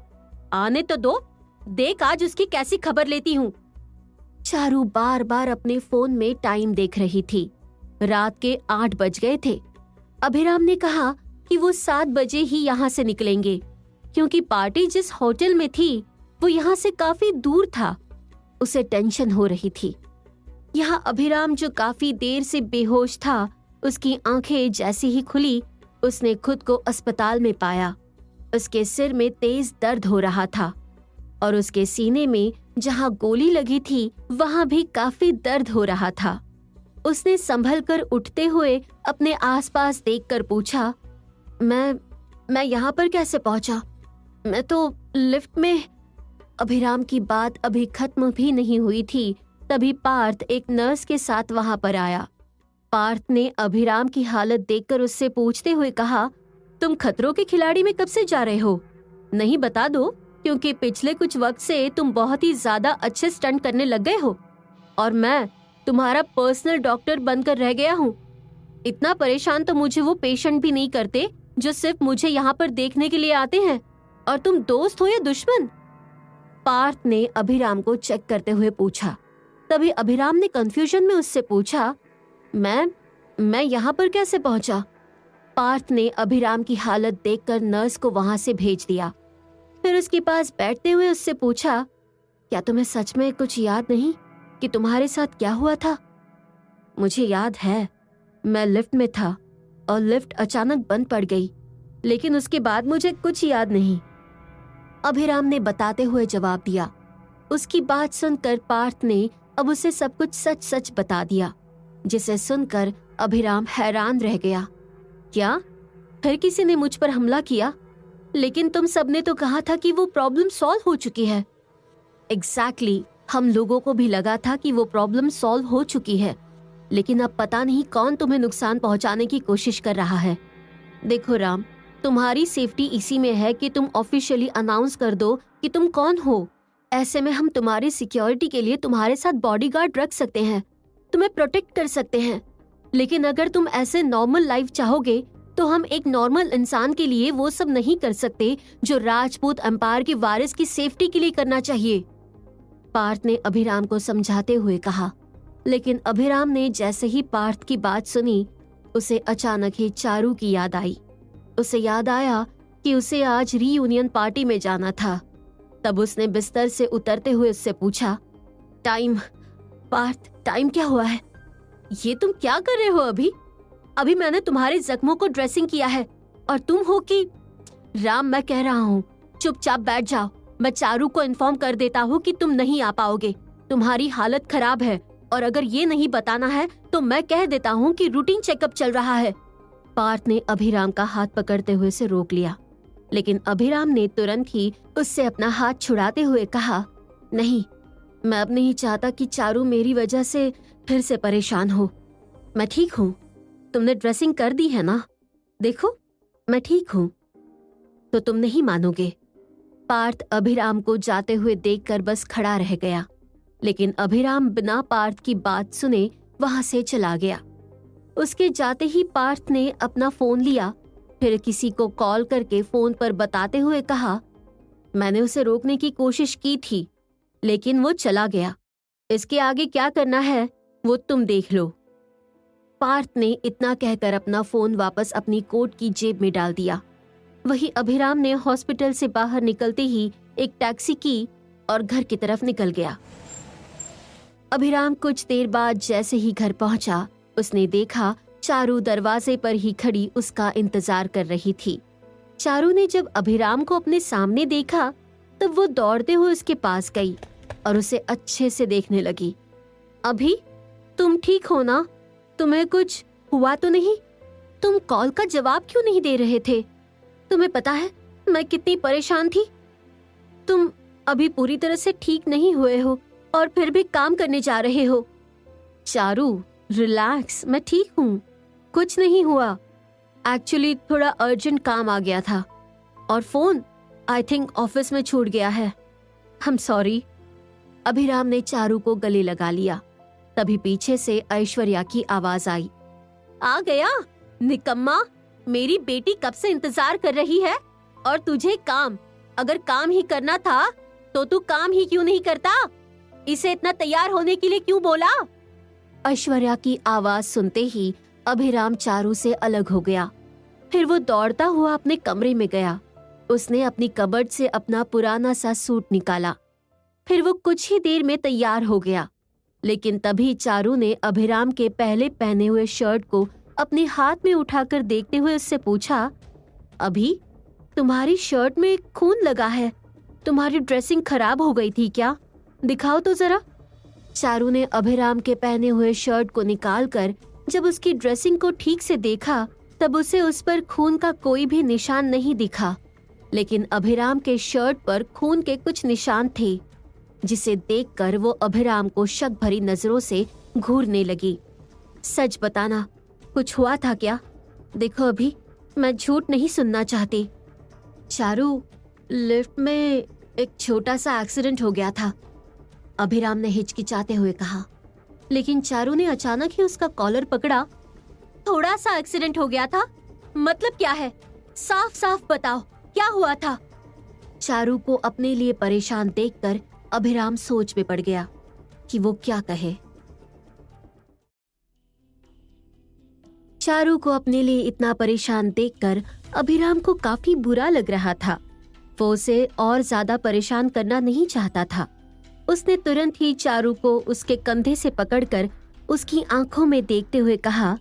आने तो दो, देख आज उसकी कैसी खबर लेती हूँ। चारू बार बार अपने फोन में टाइम देख रही थी। रात के 8 बज गए थे। अभिराम ने कहा कि वो 7 बजे ही यहाँ से निकलेंगे, क्योंकि पार्टी जिस होटल में थी वो यहाँ से काफी दूर था। उसे टेंशन हो रही थी। यहाँ अभिराम, जो काफी देर से बेहोश था, उसकी आंखें जैसी ही खुली, उसने खुद को अस्पताल में पाया। उसके सिर में तेज दर्द हो रहा था और उसके सीने में जहाँ गोली लगी थी वहाँ भी काफी दर्द हो रहा था। उसने संभल कर उठते हुए अपने आसपास देखकर पूछा, मैं यहाँ पर कैसे पहुंचा? मैं तो लिफ्ट में। अभिराम की बात अभी खत्म भी नहीं हुई थी, तभी पार्थ एक नर्स के साथ वहां पर आया। पार्थ ने अभिराम की हालत देखकर उससे पूछते हुए कहा, तुम खतरों के खिलाड़ी में कब से जा रहे हो? नहीं बता दो, क्योंकि पिछले कुछ वक्त से तुम बहुत ही ज्यादा अच्छे स्टंट करने लग गए हो और मैं तुम्हारा पर्सनल डॉक्टर बनकर रह गया हूँ। इतना परेशान तो मुझे वो पेशेंट भी नहीं करते जो सिर्फ मुझे यहाँ पर देखने के लिए आते हैं। और तुम दोस्त हो या दुश्मन? पार्थ ने अभिराम को चेक करते हुए पूछा। तभी अभिराम ने कंफ्यूजन में उससे पूछा, मैं यहाँ पर कैसे पहुंचा? पार्थ ने अभिराम की हालत देखकर नर्स को वहां से भेज दिया। फिर उसके पास बैठते हुए उससे पूछा, क्या तुम्हें सच में कुछ याद नहीं कि तुम्हारे साथ क्या हुआ था? मुझे याद है, मैं लिफ्ट में था और लिफ्ट अचानक बंद पड़ गई, लेकिन उसके बाद मुझे कुछ याद नहीं, अभिराम ने बताते हुए जवाब दिया। उसकी बात सुनकर पार्थ ने अब उसे सब कुछ सच सच बता दिया, जिसे सुनकर अभिराम हैरान रह गया। क्या फिर किसी ने मुझ पर हमला किया? लेकिन तुम सबने तो कहा था कि वो प्रॉब्लम सॉल्व हो चुकी है। एग्जैक्टली, हम लोगों को भी लगा था कि वो प्रॉब्लम सॉल्व हो चुकी है, लेकिन अब पता नहीं कौन तुम्हें नुकसान पहुंचाने की कोशिश कर रहा है। देखो राम, तुम्हारी सेफ्टी इसी में है कि तुम ऑफिशियली अनाउंस कर दो कि तुम कौन हो। ऐसे में हम तुम्हारी सिक्योरिटी के लिए तुम्हारे साथ बॉडीगार्ड रख सकते हैं, तुम्हें प्रोटेक्ट कर सकते हैं। लेकिन अगर तुम ऐसे नॉर्मल लाइफ चाहोगे तो हम एक नॉर्मल इंसान के लिए वो सब नहीं कर सकते जो राजपूत एम्पायर के वारिस की सेफ्टी के लिए करना चाहिए, पार्थ ने अभिराम को समझाते हुए कहा। लेकिन अभिराम ने जैसे ही पार्थ की बात सुनी, उसे अचानक ही चारू की याद आई। उसे याद आया कि उसे आज रीयूनियन पार्टी में जाना था। तब उसने बिस्तर से उतरते हुए उससे पूछा, पार्थ, टाइम क्या हुआ है? ये तुम क्या कर रहे हो? अभी मैंने तुम्हारे जख्मों को ड्रेसिंग किया है और तुम हो कि... राम, मैं कह रहा हूँ, चुपचाप बैठ जाओ। मैं चारू को इन्फॉर्म कर देता हूँ कि तुम नहीं आ पाओगे, तुम्हारी हालत खराब है, और अगर ये नहीं बताना है तो मैं कह देता हूँ कि रूटीन चेकअप चल रहा है। पार्थ ने अभिराम का हाथ पकड़ते हुए उसे रोक लिया, लेकिन अभिराम ने तुरंत ही उससे अपना हाथ छुड़ाते हुए कहा, नहीं, मैं अब नहीं चाहता कि चारू मेरी वजह से फिर से परेशान हो। मैं ठीक हूँ, तुमने ड्रेसिंग कर दी है ना? देखो, मैं ठीक हूँ। तो तुम नहीं मानोगे। पार्थ अभिराम को जाते हुए देखकर बस खड़ा रह गया, लेकिन अभिराम बिना पार्थ की बात सुने वहां से चला गया। उसके जाते ही पार्थ ने अपना फोन लिया, फिर किसी को कॉल करके फोन पर बताते हुए कहा, मैंने उसे रोकने की कोशिश की थी, लेकिन वो चला गया। इसके आगे क्या करना है वो तुम देख लो। पार्थ ने इतना कहकर अपना फोन वापस अपनी कोट की जेब में डाल दिया। वही अभिराम ने हॉस्पिटल से बाहर निकलते ही एक टैक्सी की और घर की तरफ निकल गया। अभिराम कुछ देर बाद जैसे ही घर पहुंचा, उसने देखा चारू दरवाजे पर ही खड़ी उसका इंतजार कर रही थी। चारू ने जब अभिराम को अपने सामने देखा तब वो दौड़ते हुए उसके पास गई और उसे अच्छे से देखने लगी। अभी तुम ठीक हो ना? तुम्हें कुछ हुआ तो नहीं? तुम कॉल का जवाब क्यों नहीं दे रहे थे? तुम्हें पता है मैं कितनी परेशान थी। तुम अभी पूरी तरह से ठीक नहीं हुए हो और फिर भी काम करने जा रहे हो। चारू रिलैक्स, मैं ठीक हूँ, कुछ नहीं हुआ। एक्चुअली थोड़ा अर्जेंट काम आ गया था और फोन आई थिंक ऑफिस में छूट गया है। I am sorry. अभिराम ने चारू को गले लगा लिया। तभी पीछे से ऐश्वर्या की आवाज आई। आ गया निकम्मा, मेरी बेटी कब से इंतजार कर रही है और तुझे काम, अगर काम ही करना था तो तू काम ही क्यों नहीं करता? इसे इतना तैयार होने के लिए क्यों बोला? ऐश्वर्या की आवाज सुनते ही अभिराम चारू से अलग हो गया। फिर वो दौड़ता हुआ अपने कमरे में गया। उसने अपनी कबर्ड से अपना पुराना सा सूट निकाला। फिर वो कुछ ही देर में तैयार हो गया। लेकिन तभी चारू ने अभिराम के पहले पहने हुए शर्ट को अपने हाथ में उठाकर देखते हुए उससे पूछा, अभी तुम्हारी शर्ट में खून लगा है, तुम्हारी ड्रेसिंग खराब हो गई थी क्या? दिखाओ तो जरा। चारू ने अभिराम के पहने हुए शर्ट को निकालकर जब उसकी ड्रेसिंग को ठीक से देखा तब उसे उस पर खून का कोई भी निशान नहीं दिखा, लेकिन अभिराम के शर्ट पर खून के कुछ निशान थे, जिसे देखकर वो अभिराम को शक भरी नजरों से घूरने लगी। सच बताना, कुछ हुआ था क्या? देखो अभी, मैं झूठ नहीं सुनना चाहती। चारू, लिफ्ट में एक छोटा सा एक्सीडेंट हो गया था, अभिराम ने हिचकिचाते हुए कहा। लेकिन चारू ने अचानक ही उसका कॉलर पकड़ा। थोड़ा सा एक्सीडेंट हो गया था? मतलब क्या है? साफ साफ बताओ, क्या हुआ था? चारू को अपने लिए परेशान देखकर अभिराम सोच में पड़ गया कि वो क्या कहे। चारू को अपने लिए इतना परेशान देखकर अभिराम को काफी बुरा लग रहा था। वो उसे और ज्यादा परेशान करना नहीं चाहता था। उसने तुरंत ही चारू को उसके कंधे से पकड़कर उसकी आंखों में देखते हुए कहा,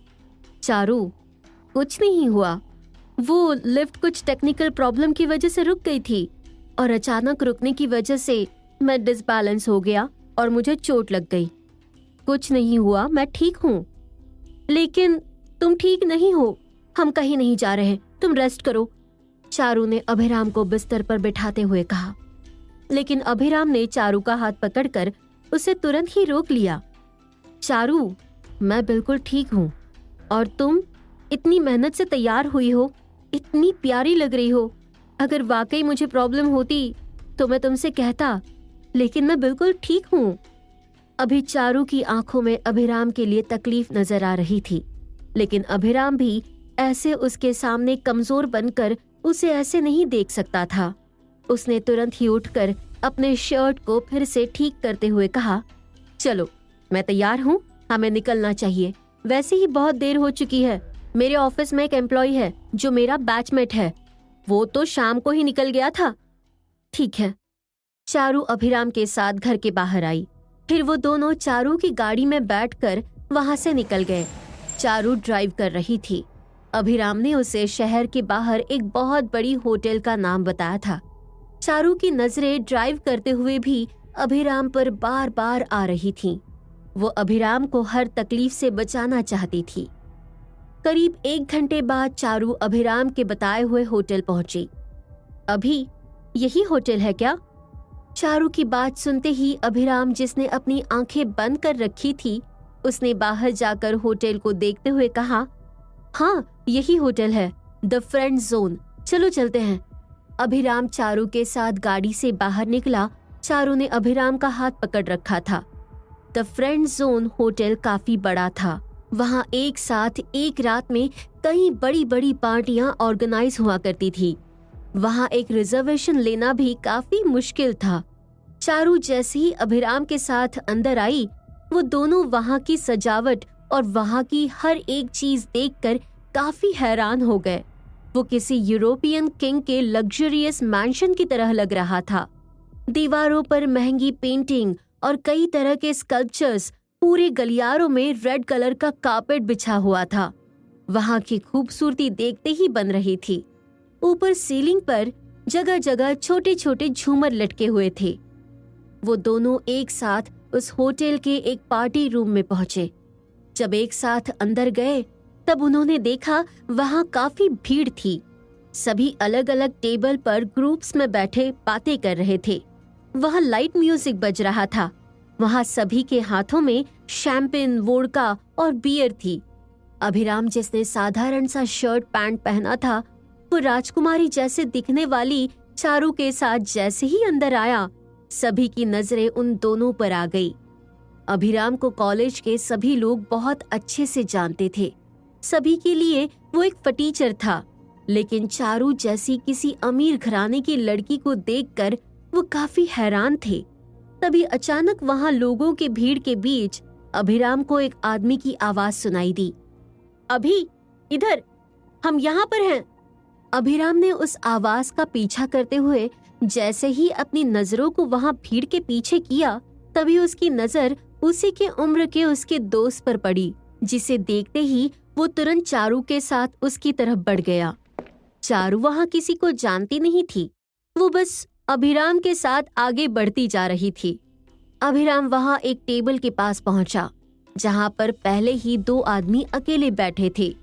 चारू, कुछ नहीं हुआ। वो लिफ्ट कुछ टेक्निकल प्रॉब्लम की वजह से रुक गई थी और अचानक रुकने की वजह से मैं डिसबैलेंस हो गया और मुझे चोट लग गई। कुछ नहीं हुआ, मैं ठीक हूँ। लेकिन तुम ठीक नहीं हो, हम कहीं नहीं जा रहे, तुम रेस्ट करो, चारू ने अभिराम को बिस्तर पर बिठाते हुए कहा। लेकिन अभिराम ने चारू का हाथ पकड़कर उसे तुरंत ही रोक लिया। चारू, मैं बिल्कुल ठीक हूँ और तुम इतनी मेहनत से तैयार हुई हो, इतनी प्यारी लग रही हो। अगर वाकई मुझे प्रॉब्लम होती तो मैं तुमसे कहता, लेकिन मैं बिल्कुल ठीक हूँ। अभी चारू की आंखों में अभिराम के लिए तकलीफ नजर आ रही थी, लेकिन अभिराम भी ऐसे उसके सामने कमजोर बनकर उसे ऐसे नहीं देख सकता था। उसने तुरंत ही उठकर अपने शर्ट को फिर से ठीक करते हुए कहा, चलो मैं तैयार हूँ, हमें निकलना चाहिए। वैसे ही बहुत देर हो चुकी है। मेरे ऑफिस में एक एम्प्लॉय है जो मेरा बैचमेट है, वो तो शाम को ही निकल गया था। ठीक है। चारू अभिराम के साथ घर के बाहर आई। फिर वो दोनों चारू की गाड़ी में बैठकर वहां से निकल गए। चारू ड्राइव कर रही थी। अभिराम ने उसे शहर के बाहर एक बहुत बड़ी होटल का नाम बताया था। चारू की नजरें ड्राइव करते हुए भी अभिराम पर बार बार आ रही थीं। वो अभिराम को हर तकलीफ से बचाना चाहती थी। करीब 1 घंटे बाद चारू अभिराम के बताए हुए होटल पहुंची। अभी यही होटल है क्या? चारू की बात सुनते ही अभिराम, जिसने अपनी आंखें बंद कर रखी थी, उसने बाहर जाकर होटल को देखते हुए कहा, हाँ यही होटल है, द फ्रेंड जोन, चलो चलते हैं। अभिराम चारू के साथ गाड़ी से बाहर निकला। चारू ने अभिराम का हाथ पकड़ रखा था। द फ्रेंड जोन होटल काफी बड़ा था। वहाँ एक साथ एक रात में कई बड़ी बड़ी पार्टियां ऑर्गेनाइज हुआ करती थी। वहाँ एक रिजर्वेशन लेना भी काफी मुश्किल था। चारू जैसे ही अभिराम के साथ अंदर आई, वो दोनों वहाँ की सजावट और वहां की हर एक चीज देखकर काफी हैरान हो गए। वो किसी यूरोपियन किंग के लग्जरियस मैंशन की तरह लग रहा था। दीवारों पर महंगी पेंटिंग और कई तरह के स्कल्पचर्स, पूरे गलियारों में रेड कलर का कारपेट बिछा हुआ था। वहां की खूबसूरती देखते ही बन रही थी। ऊपर सीलिंग पर जगह जगह छोटे छोटे झूमर लटके हुए थे। वो दोनों एक साथ उस होटल के एक पार्टी रूम में पहुंचे। जब एक साथ अंदर गए तब उन्होंने देखा वहां काफी भीड़ थी। सभी अलग अलग टेबल पर ग्रुप्स में बैठे बातें कर रहे थे। वहां लाइट म्यूजिक बज रहा था। वहां सभी के हाथों में शैंपेन, वोडका और बियर थी। अभिराम, जिसने साधारण सा शर्ट पैंट पहना था, वो राजकुमारी जैसे दिखने वाली चारू के साथ जैसे ही अंदर आया, सभी की नजरें उन दोनों पर आ गई। अभिराम को कॉलेज के सभी लोग बहुत अच्छे से जानते थे। सभी के लिए वो एक फटीचर था, लेकिन चारू जैसी किसी अमीर घराने की लड़की को देखकर वो काफी हैरान थे। तभी अचानक वहां लोगों के भीड़ के बीच अभिराम को एक आदमी की आवाज सुनाई दी। अभी, इधर, हम यहाँ पर हैं। अभिराम ने उस आवाज का पीछा करते हुए जैसे ही अपनी नजरों को वहां भीड़ के पीछे किया, तभी उसकी नजर उसी के उम्र के उसके दोस्त पर पड़ी, जिसे देखते ही वो तुरंत चारू के साथ उसकी तरफ बढ़ गया। चारू वहां किसी को जानती नहीं थी। वो बस अभिराम के साथ आगे बढ़ती जा रही थी। अभिराम वहां एक टेबल के पास पहुंचा, जहां पर पहले ही दो आदमी अकेले बैठे थे।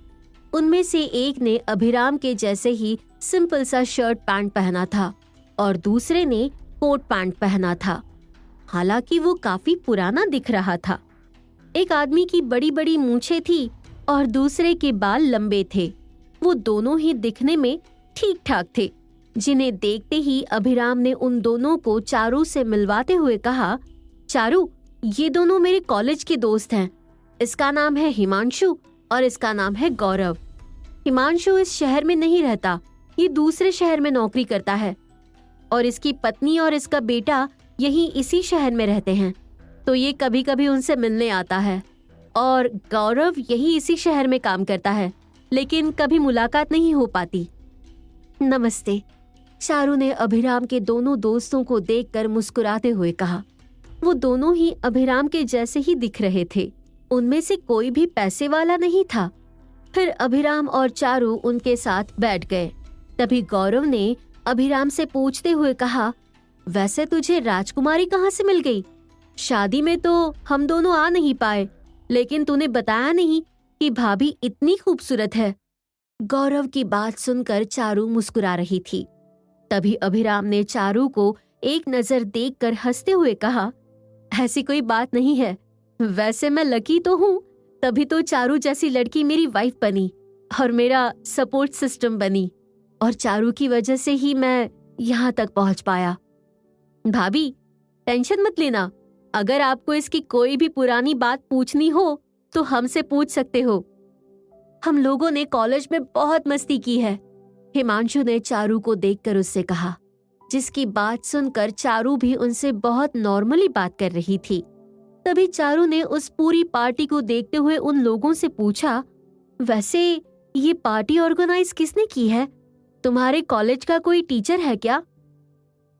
उनमें से एक ने अभिराम के जैसे ही सिंपल सा शर्ट पैंट पहना था और दूसरे ने कोट पैंट पहना था। हालांकि वो काफी पुराना दिख रहा था। एक आदमी की बड़ी बड़ी मूंछें थी और दूसरे के बाल लंबे थे। वो दोनों ही दिखने में ठीक ठाक थे, जिन्हें देखते ही अभिराम ने उन दोनों को चारू से मिलवाते हुए कहा, चारू, ये दोनों मेरे कॉलेज के दोस्त हैं। इसका नाम है हिमांशु और इसका नाम है गौरव। हिमांशु इस शहर में नहीं रहता, ये दूसरे शहर में नौकरी करता है, और इसकी पत्नी और इसका बेटा यहीं इसी शहर में रहते हैं, तो ये कभी कभी उनसे मिलने आता है। और गौरव यही इसी शहर में काम करता है, लेकिन कभी मुलाकात नहीं हो पाती। नमस्ते, चारू ने अभिराम के दोनों दोस्तों को देखकर मुस्कुराते हुए कहा। वो दोनों ही अभिराम के जैसे ही दिख रहे थे। उनमें से कोई भी पैसे वाला नहीं था। फिर अभिराम और चारू उनके साथ बैठ गए। तभी गौरव ने अभिराम से पूछते हुए कहा, वैसे तुझे राजकुमारी कहाँ से मिल गई? शादी में तो हम दोनों आ नहीं पाए, लेकिन तूने बताया नहीं कि भाभी इतनी खूबसूरत है। गौरव की बात सुनकर चारू मुस्कुरा रही थी। तभी अभिराम ने चारू को एक नजर देखकर हंसते हुए कहा, ऐसी कोई बात नहीं है। वैसे मैं लकी तो हूँ, तभी तो चारू जैसी लड़की मेरी वाइफ बनी और मेरा सपोर्ट सिस्टम बनी, और चारू की वजह से ही मैं यहाँ तक पहुँच पाया। भाभी, टेंशन मत लेना। अगर आपको इसकी कोई भी पुरानी बात पूछनी हो तो हमसे पूछ सकते हो। हम लोगों ने कॉलेज में बहुत मस्ती की है, हिमांशु ने चारू को देखकर उससे कहा, जिसकी बात सुनकर चारू भी उनसे बहुत नॉर्मली बात कर रही थी। तभी चारू ने उस पूरी पार्टी को देखते हुए उन लोगों से पूछा, वैसे ये पार्टी ऑर्गेनाइज किसने की है? तुम्हारे कॉलेज का कोई टीचर है क्या?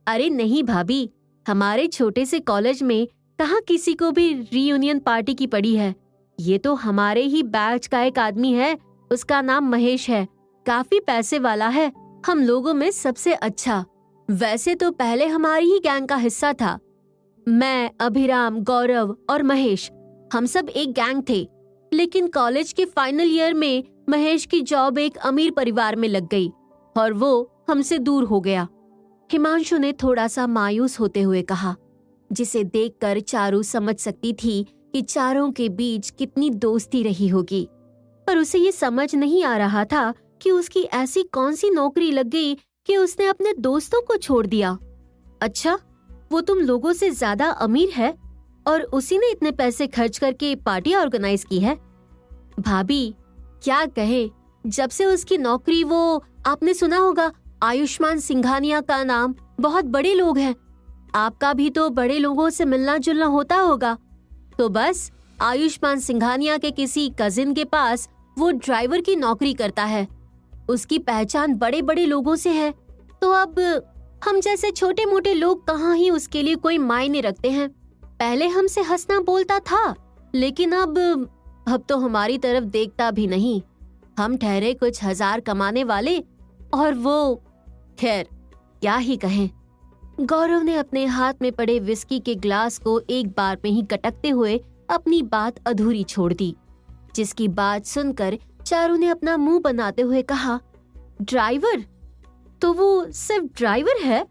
अरे नहीं भाभी, हमारे छोटे से कॉलेज में कहाँ किसी को भी रीयूनियन पार्टी की पड़ी है। ये तो हमारे ही बैच का एक आदमी है, उसका नाम महेश है, काफी पैसे वाला है, हम लोगों में सबसे अच्छा। वैसे तो पहले हमारी ही गैंग का हिस्सा था। मैं, अभिराम, गौरव और महेश, हम सब एक गैंग थे, लेकिन कॉलेज के फाइनल ईयर में महेश की जॉब एक अमीर परिवार में लग गई और वो हमसे दूर हो गया। हिमांशु ने थोड़ा सा मायूस होते हुए कहा, जिसे देखकर चारू समझ सकती थी कि चारों के बीच कितनी दोस्ती रही होगी, पर उसे ये समझ नहीं आ रहा था कि उसकी ऐसी कौन सी नौकरी लग गई कि उसने अपने दोस्तों को छोड़ दिया। अच्छा, वो तुम लोगों से ज्यादा अमीर है और उसी ने इतने पैसे खर्च करके पार्टी ऑर्गेनाइज की है। भाभी, क्या कहे, जब से उसकी नौकरी, वो आपने सुना होगा आयुष्मान सिंघानिया का नाम, बहुत बड़े लोग हैं, आपका भी तो बड़े लोगों से मिलना जुलना होता होगा, तो बस आयुष्मान सिंघानिया के किसी कजिन के पास वो ड्राइवर की नौकरी करता है। उसकी पहचान बड़े बड़े लोगों से है, तो अब हम जैसे छोटे मोटे लोग कहाँ ही उसके लिए कोई मायने रखते हैं। पहले हमसे हंसना बोलता था, लेकिन अब तो हमारी तरफ देखता भी नहीं। हम ठहरे कुछ हजार कमाने वाले, और वो खैर क्या ही कहें। गौरव ने अपने हाथ में पड़े विस्की के ग्लास को एक बार में ही गटकते हुए अपनी बात अधूरी छोड़ दी, जिसकी बात सुनकर चारू ने अपना मुंह बनाते हुए कहा, ड्राइवर? तो वो सिर्फ ड्राइवर है?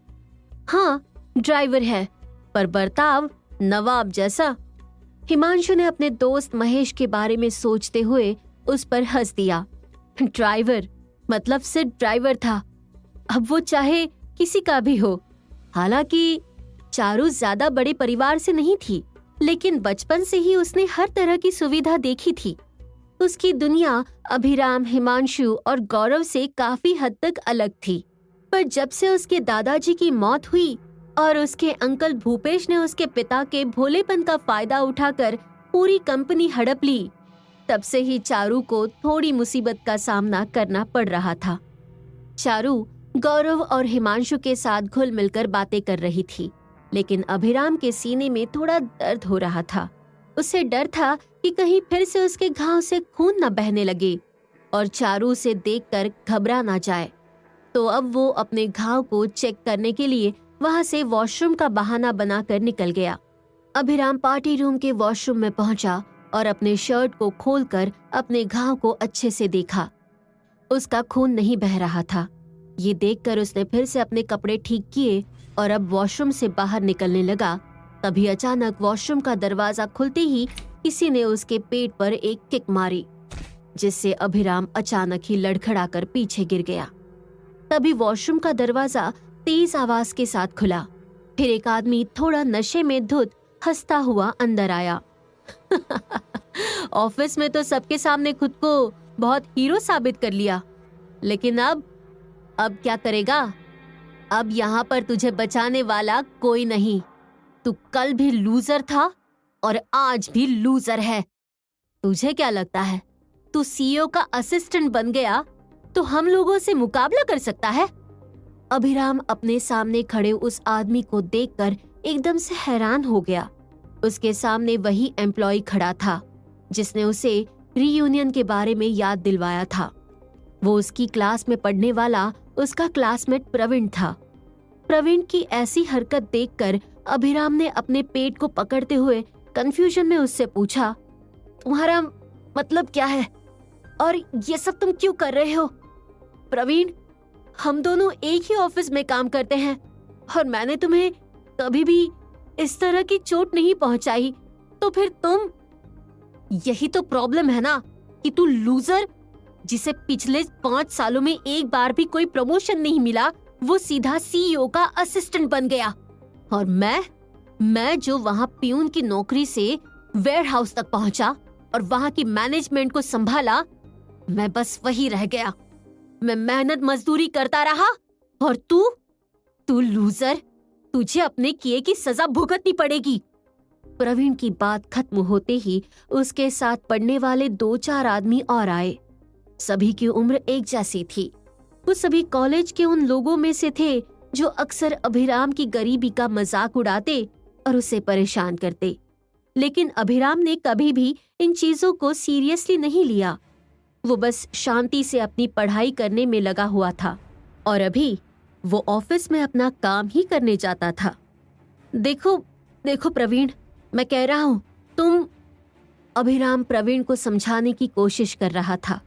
हाँ, ड्राइवर है, पर बर्ताव नवाब जैसा। हिमांशु ने अपने दोस्त महेश के बारे में सोचते हुए उस पर हंस दिया। ड्राइवर मतलब सिर्फ ड्राइवर था, अब वो चाहे किसी का भी हो। हालांकि चारू ज्यादा बड़े परिवार से नहीं थी, लेकिन बचपन से ही उसने हर तरह की सुविधा देखी थी। उसकी दुनिया अभिराम, हिमांशु और गौरव से काफी हद तक अलग थी। पर जब से उसके दादाजी की मौत हुई और उसके अंकल भूपेश ने उसके पिता के भोलेपन का फायदा उठाकर पूरी कंपनी हड़प ली, तब से ही चारू को थोड़ी मुसीबत का सामना करना पड़ रहा था। चारू गौरव और हिमांशु के साथ घुल मिलकर बातें कर रही थी, लेकिन अभिराम के सीने में थोड़ा दर्द हो रहा था। उसे डर था कि कहीं फिर से उसके घाव से खून न बहने लगे और चारू उसे देखकर घबरा ना जाए। तो अब वो अपने घाव को चेक करने के लिए वहां से वॉशरूम का बहाना बनाकर निकल गया। अभिराम पार्टी रूम के वॉशरूम में पहुंचा और अपने शर्ट को खोलकर अपने घाव को अच्छे से देखा। उसका खून नहीं बह रहा था। ये देखकर उसने फिर से अपने कपड़े ठीक किए और अब वॉशरूम से बाहर निकलने लगा। तभी अचानक वॉशरूम का दरवाजा खुलते ही किसी ने उसके पेट पर एक किक मारी, जिससे अभिराम अचानक ही लड़खड़ाकर पीछे गिर गया। तभी वॉशरूम का दरवाजा तेज आवाज के साथ खुला। फिर एक आदमी थोड़ा नशे में धुत हंसता हुआ अंदर आया। ऑफिस में तो सबके सामने खुद को बहुत हीरो साबित कर लिया, लेकिन अब क्या करेगा? अब यहाँ पर तुझे बचाने वाला कोई नहीं। तू कल भी लूजर था और आज भी लूजर है। तुझे क्या लगता है तू सीईओ का असिस्टेंट बन गया तो हम लोगों से मुकाबला कर सकता है? अभिराम अपने सामने खड़े उस आदमी को देखकर एकदम से हैरान हो गया। उसके सामने वही एम्प्लॉय खड़ा था जिसने उसे रीयूनियन के बारे में याद दिलवाया था। वो उसकी क्लास में पढ़ने वाला उसका क्लासमेट प्रवीण था। प्रवीण की ऐसी हरकत देखकर अभिराम ने अपने पेट को पकड़ते हुए कंफ्यूजन में उससे पूछा, तुम्हारा मतलब क्या है और ये सब तुम क्यों कर रहे हो? प्रवीण, हम दोनों एक ही ऑफिस में काम करते हैं और मैंने तुम्हें कभी भी इस तरह की चोट नहीं पहुंचाई, तो फिर तुम? यही तो प्रॉब्लम है ना कि तू लूजर जिसे पिछले 5 सालों में एक बार भी कोई प्रमोशन नहीं मिला, वो सीधा सीईओ का असिस्टेंट बन गया। और मैं जो वहाँ प्यून की नौकरी से वेयर हाउस तक पहुंचा और वहाँ की मैनेजमेंट को संभाला, मैं बस वही रह गया। मैं मेहनत मजदूरी करता रहा और तू लूजर, तुझे अपने किए की सजा भुगतनी पड़ेगी। प्रवीण की बात खत्म होते ही उसके साथ पढ़ने वाले 2-4 आदमी और आए। सभी की उम्र एक जैसी थी। वो सभी कॉलेज के उन लोगों में से थे जो अक्सर अभिराम की गरीबी का मजाक उड़ाते और उसे परेशान करते, लेकिन अभिराम ने कभी भी इन चीजों को सीरियसली नहीं लिया। वो बस शांति से अपनी पढ़ाई करने में लगा हुआ था और अभी वो ऑफिस में अपना काम ही करने जाता था। देखो प्रवीण, मैं कह रहा हूँ तुम। अभिराम प्रवीण को समझाने की कोशिश कर रहा था,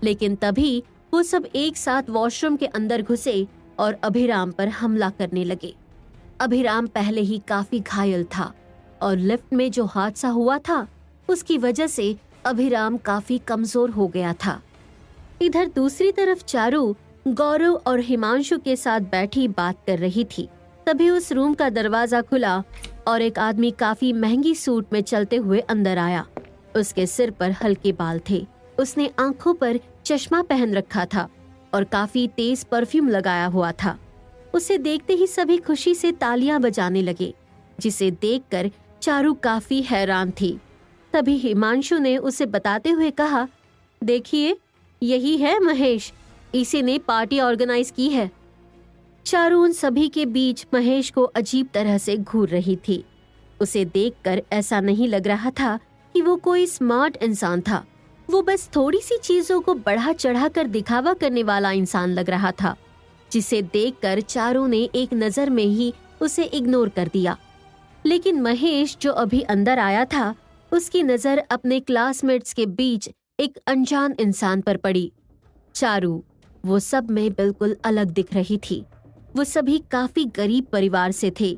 लेकिन तभी वो सब एक साथ वॉशरूम के अंदर घुसे और अभिराम पर हमला करने लगे। अभिराम पहले ही काफी घायल था और लिफ्ट में जो हादसा हुआ था उसकी वजह से अभिराम काफी कमजोर हो गया था। इधर दूसरी तरफ चारू गौरव और हिमांशु के साथ बैठी बात कर रही थी। तभी उस रूम का दरवाजा खुला और एक आदमी काफी महंगी सूट में चलते हुए अंदर आया। उसके सिर पर हल्के बाल थे। उसने आंखों पर चश्मा पहन रखा था और काफी तेज परफ्यूम लगाया हुआ था। उसे देखते ही सभी खुशी से तालियां बजाने लगे, जिसे देखकर चारू काफी हैरान थी। तभी हिमांशु ने उसे बताते हुए कहा, देखिए यही है महेश, इसी ने पार्टी ऑर्गेनाइज की है। चारू उन सभी के बीच महेश को अजीब तरह से घूर रही थी। उसे देखकर ऐसा नहीं लग रहा था कि वो कोई स्मार्ट इंसान था। वो बस थोड़ी सी चीजों को बढ़ा चढ़ा कर दिखावा करने वाला इंसान लग रहा था, जिसे देखकर चारू ने एक नजर में ही उसे इग्नोर कर दिया। लेकिन महेश जो अभी अंदर आया था, उसकी नजर अपने क्लासमेट्स के बीच एक अनजान इंसान पर पड़ी। चारू वो सब में बिल्कुल अलग दिख रही थी। वो सभी काफी गरीब परिवार से थे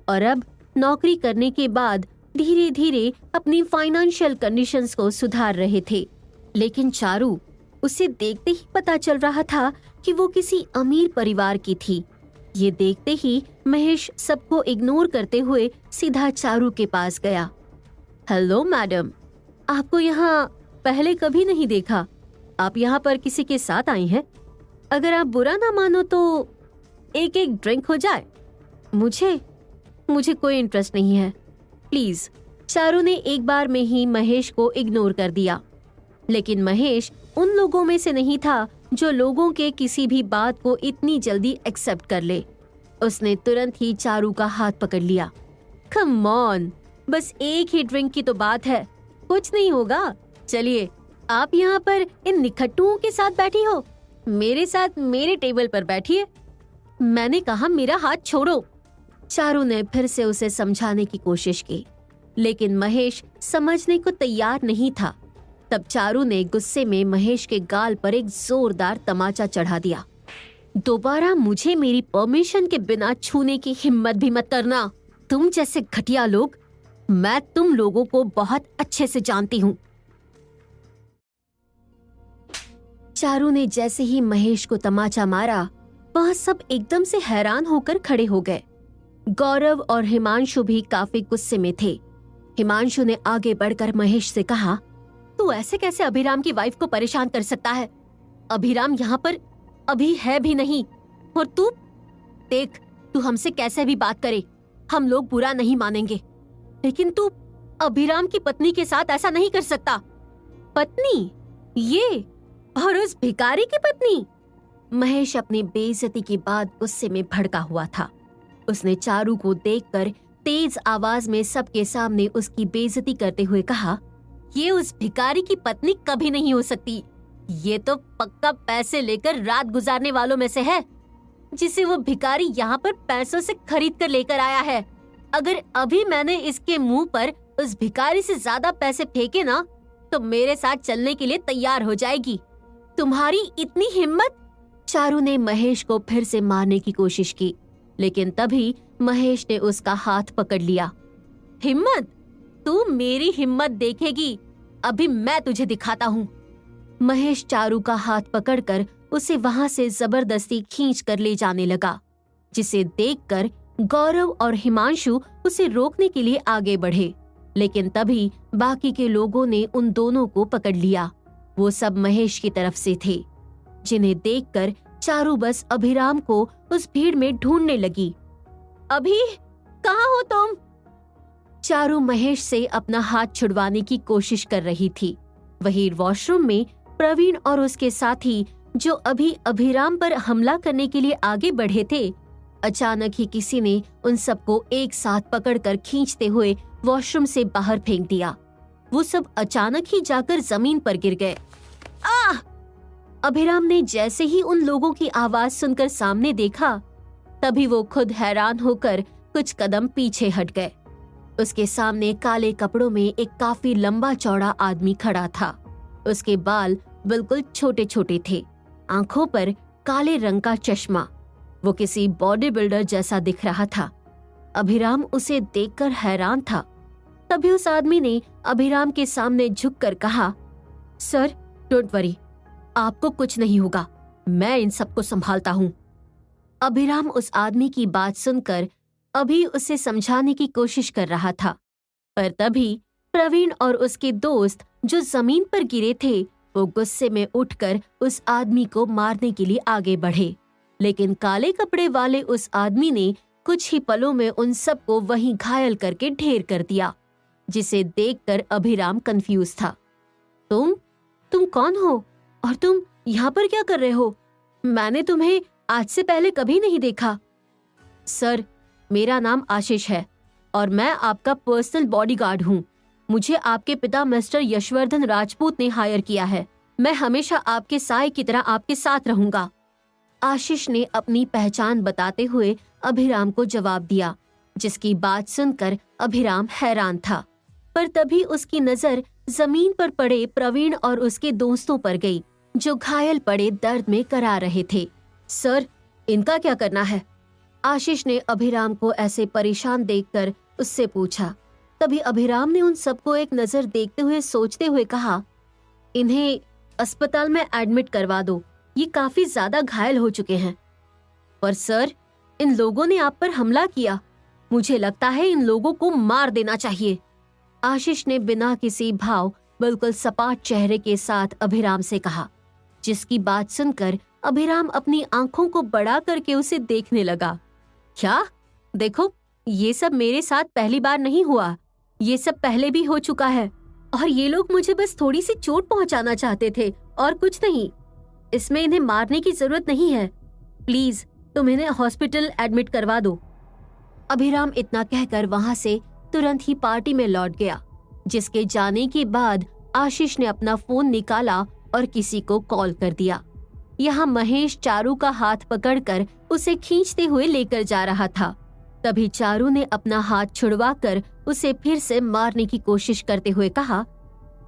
और अब नौकरी करने के बाद धीरे धीरे अपनी फाइनेंशियल कंडीशंस को सुधार रहे थे। लेकिन चारू, उसे देखते ही पता चल रहा था कि वो किसी अमीर परिवार की थी। ये देखते ही महेश सबको इग्नोर करते हुए सीधा चारू के पास गया। हेलो मैडम, आपको यहाँ पहले कभी नहीं देखा। आप यहाँ पर किसी के साथ आई हैं? अगर आप बुरा ना मानो तो एक ड्रिंक हो जाए। मुझे कोई इंटरेस्ट नहीं है, प्लीज। चारू ने एक बार में ही महेश को इग्नोर कर दिया। लेकिन महेश उन लोगों में से नहीं था जो लोगों के किसी भी बात को इतनी जल्दी एक्सेप्ट कर ले। उसने तुरंत ही चारू का हाथ पकड़ लिया। कम ऑन, बस एक ही ड्रिंक की तो बात है, कुछ नहीं होगा। चलिए, आप यहाँ पर इन निखट्टुओं के साथ बैठी हो, मेरे साथ मेरे टेबल पर बैठिए। मैंने कहा मेरा हाथ छोड़ो। चारू ने फिर से उसे समझाने की कोशिश की, लेकिन महेश समझने को तैयार नहीं था। तब चारू ने गुस्से में महेश के गाल पर एक जोरदार तमाचा चढ़ा दिया। दोबारा मुझे मेरी परमिशन के बिना छूने की हिम्मत भी मत करना। तुम जैसे घटिया लोग, मैं तुम लोगों को बहुत अच्छे से जानती हूँ। चारू ने जैसे ही महेश को तमाचा मारा, वह सब एकदम से हैरान होकर खड़े हो गए। गौरव और हिमांशु भी काफी गुस्से में थे। हिमांशु ने आगे बढ़कर महेश से कहा, तू ऐसे कैसे अभिराम की वाइफ को परेशान कर सकता है? अभिराम यहाँ पर अभी है भी नहीं, और तू देख, तू हमसे कैसे भी बात करे, हम लोग बुरा नहीं मानेंगे, लेकिन तू अभिराम की पत्नी के साथ ऐसा नहीं कर सकता। पत्नी? ये और उस भिखारी की पत्नी? महेश अपनी बेइज्जती की बात गुस्से में भड़का हुआ था। उसने चारू को देखकर तेज आवाज में सबके सामने उसकी बेइज्जती करते हुए कहा, ये उस भिखारी की पत्नी कभी नहीं हो सकती। ये तो पक्का पैसे लेकर रात गुजारने वालों में से है, जिसे वो भिखारी यहाँ पर पैसों से खरीद कर लेकर आया है। अगर अभी मैंने इसके मुंह पर उस भिखारी से ज्यादा पैसे फेंके ना, तो मेरे साथ चलने के लिए तैयार हो जाएगी। तुम्हारी इतनी हिम्मत? चारू ने महेश को फिर से मारने की कोशिश की, लेकिन तभी महेश ने उसका हाथ पकड़ लिया। हिम्मत? तू मेरी हिम्मत देखेगी, अभी मैं तुझे दिखाता हूँ। महेश चारू का हाथ पकड़कर उसे वहां से जबरदस्ती खींच कर ले जाने लगा, जिसे देखकर गौरव और हिमांशु उसे रोकने के लिए आगे बढ़े। लेकिन तभी बाकी के लोगों ने उन दोनों को पकड़ लिया। वो सब महेश की तरफ से थे, जिन्हें देखकर चारू बस अभिराम को उस भीड़ में ढूंढने लगी। अभी कहाँ हो तुम? चारू महेश से अपना हाथ छुड़वाने की कोशिश कर रही थी। वहीं वॉशरूम में प्रवीण और उसके साथी, जो अभी अभिराम पर हमला करने के लिए आगे बढ़े थे, अचानक ही किसी ने उन सबको एक साथ पकड़कर खींचते हुए वॉशरूम से बाहर फेंक दिया। वो सब अचानक ही जाकर जमीन पर गिर गए। आह! अभिराम ने जैसे ही उन लोगों की आवाज सुनकर सामने देखा, तभी वो खुद हैरान होकर कुछ कदम पीछे हट गए। उसके सामने काले कपड़ों में एक काफी लंबा चौड़ा आदमी खड़ा था। उसके बाल बिल्कुल छोटे छोटे थे, आंखों पर काले रंग का चश्मा। वो किसी बॉडी बिल्डर जैसा दिख रहा था। अभिराम उसे देखकर हैरान था। तभी उस आदमी ने अभिराम के सामने झुककर कहा, सर डोंट वरी, आपको कुछ नहीं होगा, मैं इन सबको संभालता हूँ। अभिराम उस आदमी की बात सुनकर अभी उसे समझाने की कोशिश कर रहा था, पर तभी प्रवीण और उसके दोस्त जो जमीन पर गिरे थे, वो गुस्से में उठकर उस आदमी को मारने के लिए आगे बढ़े। लेकिन काले कपड़े वाले उस आदमी ने कुछ ही पलों में उन सबको वहीं घायल करके ढेर कर दिया, जिसे देखकर अभिराम कंफ्यूज था। तुम कौन हो और तुम यहाँ पर क्या कर रहे हो? मैंने तुम्हें आज से पहले कभी नहीं देखा। सर, मेरा नाम आशीष है और मैं आपका पर्सनल बॉडीगार्ड हूँ। मुझे आपके पिता मिस्टर यशवर्धन राजपूत ने हायर किया है। मैं हमेशा आपके साए की तरह आपके साथ रहूंगा। आशीष ने अपनी पहचान बताते हुए अभिराम को जवाब दिया, जिसकी बात सुनकर अभिराम हैरान था। पर तभी उसकी नजर जमीन पर पड़े प्रवीण और उसके दोस्तों पर गई, जो घायल पड़े दर्द में करा रहे थे। सर, इनका क्या करना है? आशीष ने अभिराम को ऐसे परेशान देखकर उससे पूछा। तभी अभिराम ने उन सबको एक नजर देखते हुए सोचते हुए कहा, इन्हें अस्पताल में एडमिट करवा दो, ये काफी ज्यादा घायल हो चुके हैं। पर सर, इन लोगों ने आप पर हमला किया, मुझे लगता है इन लोगों को मार देना चाहिए। आशीष ने बिना किसी भाव बिल्कुल सपाट चेहरे के साथ अभिराम से कहा, जिसकी बात सुनकर अभिराम अपनी आंखों को बड़ा करके उसे देखने लगा। क्या? देखो, ये सब मेरे साथ पहली बार नहीं हुआ, ये सब पहले भी हो चुका है और ये लोग मुझे बस थोड़ी सी चोट पहुंचाना चाहते थे और कुछ नहीं। इसमें इन्हें मारने की जरूरत नहीं है। प्लीज तुम इन्हें हॉस्पिटल एडमिट करवा दो। अभिराम इतना कहकर वहां से तुरंत ही पार्टी में लौट गया, जिसके जाने के बाद आशीष ने अपना फोन निकाला और किसी को कॉल कर दिया। यहाँ महेश चारू का हाथ पकड़कर उसे खींचते हुए लेकर जा रहा था। तभी चारू ने अपना हाथ छुड़वाकर उसे फिर से मारने की कोशिश करते हुए कहा,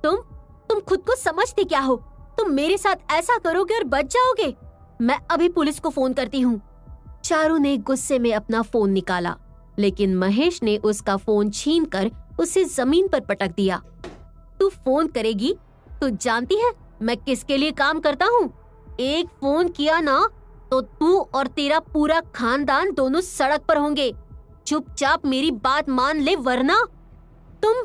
तुम खुद को समझते क्या हो? तुम मेरे साथ ऐसा करोगे और बच जाओगे? मैं अभी पुलिस को फोन करती हूँ। चारू ने गुस्से में अपना फोन निकाला, लेकिन महेश ने उसका फोन छीनकर उसे जमीन पर पटक दिया। तू फोन करेगी? तू जानती है मैं किसके लिए काम करता हूँ? एक फोन किया ना तो तू और तेरा पूरा खानदान दोनों सड़क पर होंगे। चुपचाप मेरी बात मान ले, वरना तुम।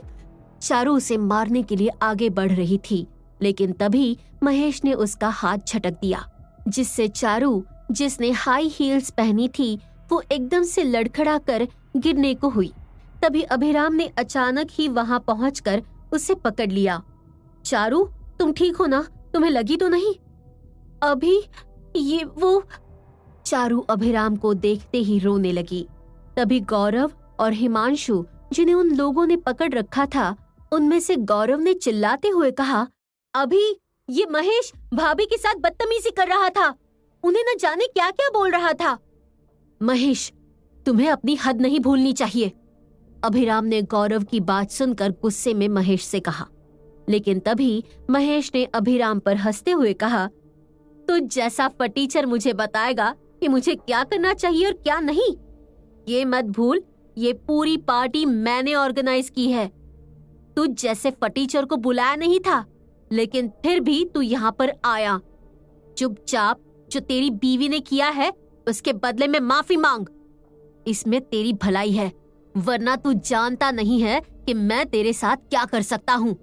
चारू उसे मारने के लिए आगे बढ़ रही थी, लेकिन तभी महेश ने उसका हाथ झटक दिया, जिससे चारू, जिसने हाई हील्स पहनी थी, वो एकदम से लड़खड़ा कर गिरने को हुई। तभी अभिराम ने अचानक ही वहां पहुंचकर उसे पकड़ लिया। चारू, तुम ठीक हो ना? तुम्हें लगी तो नहीं? अभी ये वो। चारू अभिराम को देखते ही रोने लगी। तभी गौरव और हिमांशु, जिन्हें उन लोगों ने पकड़ रखा था, उनमें से गौरव ने चिल्लाते हुए कहा, अभी ये महेश भाभी के साथ बदतमीजी कर रहा था, उन्हें न जाने क्या क्या बोल रहा था। महेश, तुम्हें अपनी हद नहीं भूलनी चाहिए, अभिराम ने गौरव की बात सुनकर गुस्से में महेश से कहा। लेकिन तभी महेश ने अभिराम पर हंसते हुए कहा, तो जैसा फटीचर मुझे बताएगा कि मुझे क्या करना चाहिए और क्या नहीं। ये मत भूल, ये पूरी पार्टी मैंने ऑर्गेनाइज की है। तू जैसे फटीचर को बुलाया नहीं था, लेकिन फिर भी तू यहाँ पर आया। चुपचाप जो तेरी बीवी ने किया है उसके बदले में माफी मांग, इसमें तेरी भलाई है, वरना तू जानता नहीं है कि मैं तेरे साथ क्या कर सकता हूँ।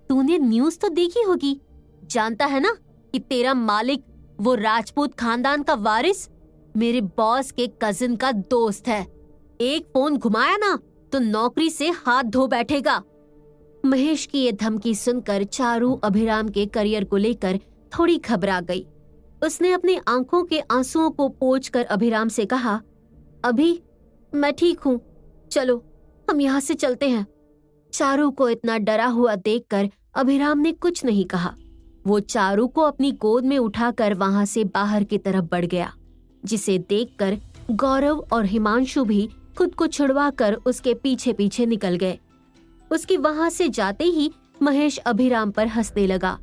तूने न्यूज़ तो देखी होगी, जानता है ना कि तेरा मालिक वो राजपूत खानदान का वारिस मेरे बॉस के कजिन का दोस्त है। एक फोन घुमाया ना तो नौकरी से हाथ धो बैठेगा। महेश की ये धमकी सुनकर चारू अभिराम के करियर को लेकर थोड़ी घबरा गई। उसने अपनी आंखों के आंसुओं को पोंछकर अभिराम से कहा, अभी मैं ठीक हूँ, चलो हम यहाँ से चलते हैं। चारू को इतना डरा हुआ देखकर अभिराम ने कुछ नहीं कहा। वो चारू को अपनी गोद में उठाकर वहां से बाहर की तरफ बढ़ गया, जिसे देखकर गौरव और हिमांशु भी खुद को छुड़वाकर उसके पीछे पीछे निकल गए। उसके वहां से जाते ही महेश अभिराम पर हंसने लगा।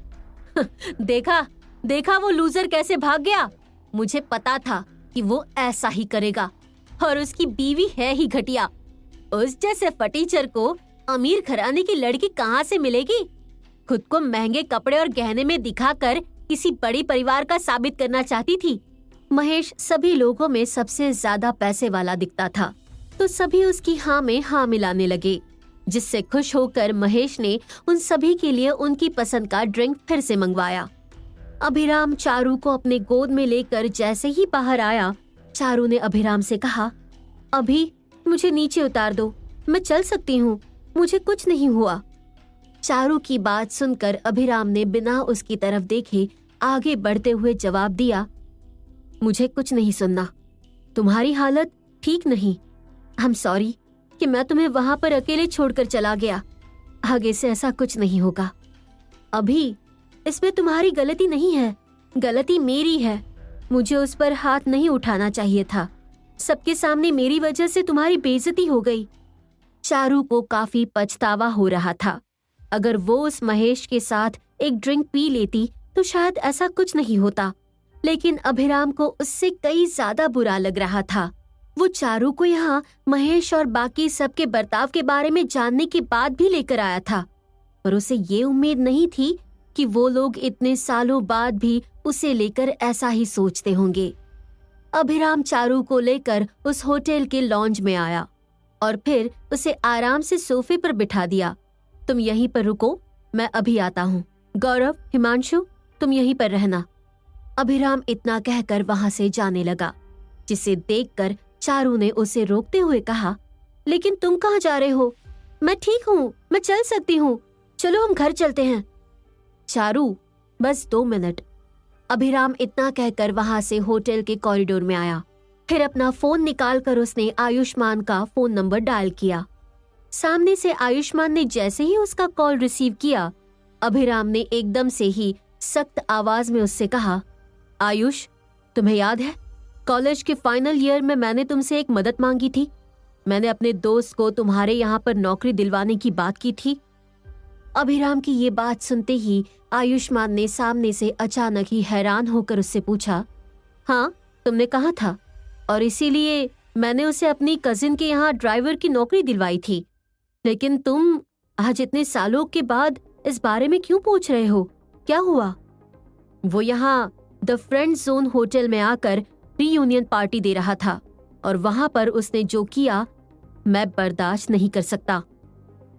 देखा देखा वो लूजर कैसे भाग गया। मुझे पता था कि वो ऐसा ही करेगा, और उसकी बीवी है ही घटिया। उस जैसे फटीचर को अमीर घराने की लड़की कहाँ से मिलेगी। खुद को महंगे कपड़े और गहने में दिखाकर किसी बड़ी परिवार का साबित करना चाहती थी। महेश सभी लोगों में सबसे ज्यादा पैसे वाला दिखता था, तो सभी उसकी हाँ में हाँ मिलाने लगे, जिससे खुश होकर महेश ने उन सभी के लिए उनकी पसंद का ड्रिंक फिर से मंगवाया। अभिराम चारू को अपने गोद में लेकर जैसे ही बाहर आया, चारू ने अभिराम से कहा, अभी मुझे नीचे उतार दो, मैं चल सकती हूँ, मुझे कुछ नहीं हुआ। चारू की बात सुनकर अभिराम ने बिना उसकी तरफ देखे आगे बढ़ते हुए जवाब दिया, मुझे कुछ नहीं सुनना। तुम्हारी हालत ठीक नहीं। आई एम सॉरी कि मैं तुम्हें वहां पर अकेले छोड़कर चला गया। आगे से ऐसा कुछ नहीं होगा। अभी इसमें तुम्हारी गलती नहीं है, गलती मेरी है। मुझे उस पर हाथ नहीं उठाना चाहिए था। सबके सामने मेरी वजह से तुम्हारी बेइज्जती हो गई। चारू को काफी पछतावा हो रहा था। अगर वो उस महेश के साथ एक ड्रिंक पी लेती तो शायद ऐसा कुछ नहीं होता, लेकिन अभिराम को उससे कई ज्यादा बुरा लग रहा था। वो चारू को यहाँ महेश और बाकी सबके बर्ताव के बारे में जानने के बाद भी लेकर आया था, पर उसे ये उम्मीद नहीं थी कि वो लोग इतने सालों बाद भी उसे लेकर ऐसा ही सोचते होंगे। अभिराम चारू को लेकर उस होटल के लॉन्ज में आया और फिर उसे आराम से सोफे पर बिठा दिया। तुम यहीं पर रुको, मैं अभी आता हूँ। गौरव, हिमांशु, तुम यहीं पर रहना। अभिराम इतना कहकर वहां से जाने लगा, जिसे देखकर चारू ने उसे रोकते हुए कहा, लेकिन तुम कहाँ जा रहे हो? मैं ठीक हूँ, मैं चल सकती हूँ। चलो हम घर चलते हैं। चारू, बस 2 मिनट। अभिराम इतना कहकर वहां से होटल के कॉरिडोर में आया। फिर अपना फोन निकालकर उसने आयुष्मान का फोन नंबर डायल किया। सामने से आयुष्मान ने जैसे ही उसका कॉल रिसीव किया, अभिराम ने एकदम से ही सख्त आवाज में उससे कहा, आयुष, तुम्हें याद है कॉलेज के फाइनल ईयर में मैंने तुमसे एक मदद मांगी थी? मैंने अपने दोस्त को तुम्हारे यहाँ पर नौकरी दिलवाने की बात की थी। अभिराम की ये बात सुनते ही आयुष्मान ने सामने से अचानक ही हैरान होकर उससे पूछा, हाँ, तुमने कहा था, और इसीलिए मैंने उसे अपनी कजिन के यहाँ ड्राइवर की नौकरी दिलवाई थी। लेकिन तुम आज इतने सालों के बाद इस बारे में क्यों पूछ रहे हो? क्या हुआ? वो यहाँ द फ्रेंड जोन होटल में आकर रीयूनियन पार्टी दे रहा था और वहां पर उसने जो किया मैं बर्दाश्त नहीं कर सकता।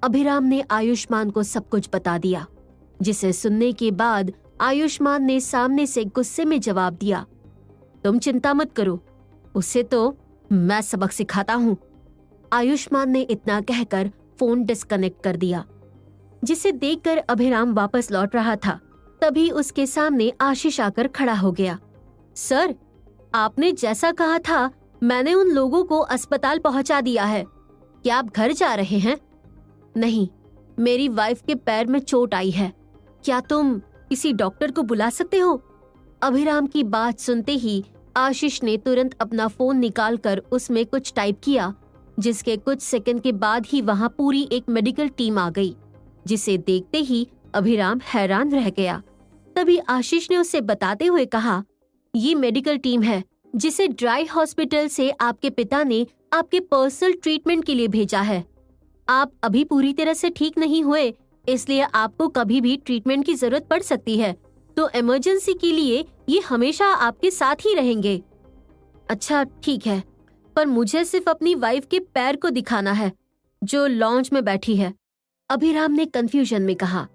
अभिराम ने आयुष्मान को सब कुछ बता दिया, जिसे सुनने के बाद आयुष्मान ने सामने से गुस्से में जवाब दिया, तुम चिंता मत करो, उसे तो मैं सबक सिखाता हूँ। आयुष्मान ने इतना कहकर फोन डिस्कनेक्ट कर दिया, जिसे देखकर अभिराम वापस लौट रहा था। तभी उसके सामने आशीष आकर खड़ा हो गया। सर, आपने जैसा कहा था मैंने उन लोगों को अस्पताल पहुंचा दिया है। क्या आप घर जा रहे हैं? नहीं, मेरी वाइफ के पैर में चोट आई है। क्या तुम किसी डॉक्टर को बुला सकते हो? अभिराम की बात सुनते ही आशीष ने तुरंत अपना फोन निकालकर उसमें कुछ टाइप किया, जिसके कुछ सेकंड के बाद ही वहां पूरी एक मेडिकल टीम आ गई, जिसे देखते ही अभिराम हैरान रह गया। तभी आशीष ने उसे बताते हुए कहा, ये मेडिकल टीम है जिसे ड्राई हॉस्पिटल से आपके पिता ने आपके पर्सनल ट्रीटमेंट के लिए भेजा है। आप अभी पूरी तरह से ठीक नहीं हुए, इसलिए आपको कभी भी ट्रीटमेंट की जरूरत पड़ सकती है, तो इमरजेंसी के लिए ये हमेशा आपके साथ ही रहेंगे। अच्छा ठीक है, पर मुझे सिर्फ अपनी वाइफ के पैर को दिखाना है जो लॉन्च में बैठी है, अभिराम ने कंफ्यूजन में कहा।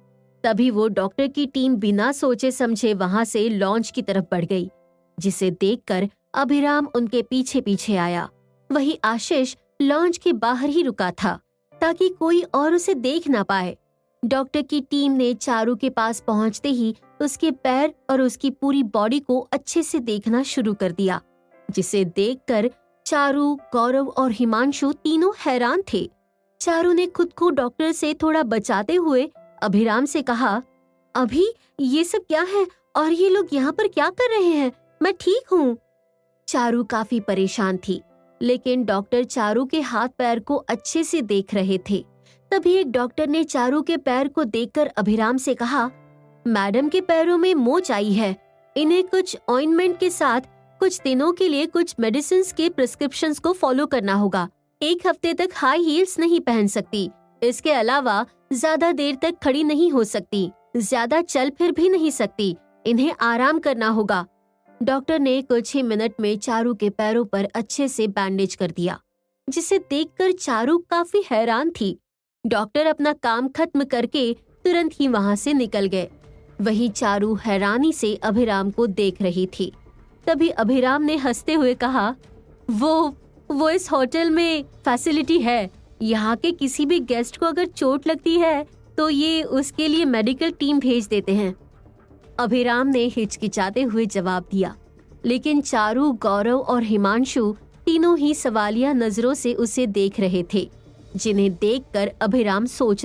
तभी वो डॉक्टर की टीम बिना सोचे समझे वहां से लॉन्च की तरफ बढ़ गई, जिसे देखकर अभिराम उनके पीछे पीछे आया। वही आशीष लॉन्च के बाहर ही रुका था ताकि कोई और उसे देख ना पाए। डॉक्टर की टीम ने चारू के पास पहुंचते ही उसके पैर और उसकी पूरी बॉडी को अच्छे से देखना शुरू कर दिया, जिसे देखकर चारू, गौरव और हिमांशु तीनों हैरान थे। चारू ने खुद को डॉक्टर से थोड़ा बचाते हुए अभिराम से कहा, अभी ये सब क्या है और ये लोग यहाँ पर क्या कर रहे हैं? मैं ठीक हूँ। चारू काफी परेशान थी, लेकिन डॉक्टर चारू के हाथ पैर को अच्छे से देख रहे थे। तभी एक डॉक्टर ने चारू के पैर को देखकर अभिराम से कहा, मैडम के पैरों में मोच आई है, इन्हें कुछ ऑइंटमेंट के साथ कुछ दिनों के लिए कुछ मेडिसिन के प्रिस्क्रिप्शंस को फॉलो करना होगा। 1 हफ्ते तक हाई हील्स नहीं पहन सकती, इसके अलावा ज्यादा देर तक खड़ी नहीं हो सकती, ज्यादा चल फिर भी नहीं सकती, इन्हें आराम करना होगा। डॉक्टर ने कुछ ही मिनट में चारू के पैरों पर अच्छे से बैंडेज कर दिया, जिसे देखकर चारू काफी हैरान थी। डॉक्टर अपना काम खत्म करके तुरंत ही वहां से निकल गए। वहीं चारू हैरानी से अभिराम को देख रही थी। तभी अभिराम ने हंसते हुए कहा, वो इस होटल में फैसिलिटी है, यहाँ के किसी भी गेस्ट को अगर चोट लगती है तो ये उसके लिए मेडिकल टीम भेज देते हैं। अभिराम ने हिचकिचाते हुए जवाब दिया, लेकिन चारू, गौरव और हिमांशु तीनों ही सवालिया नजरों से उसे देख रहे थे, जिन्हें देखकर अभिराम सोच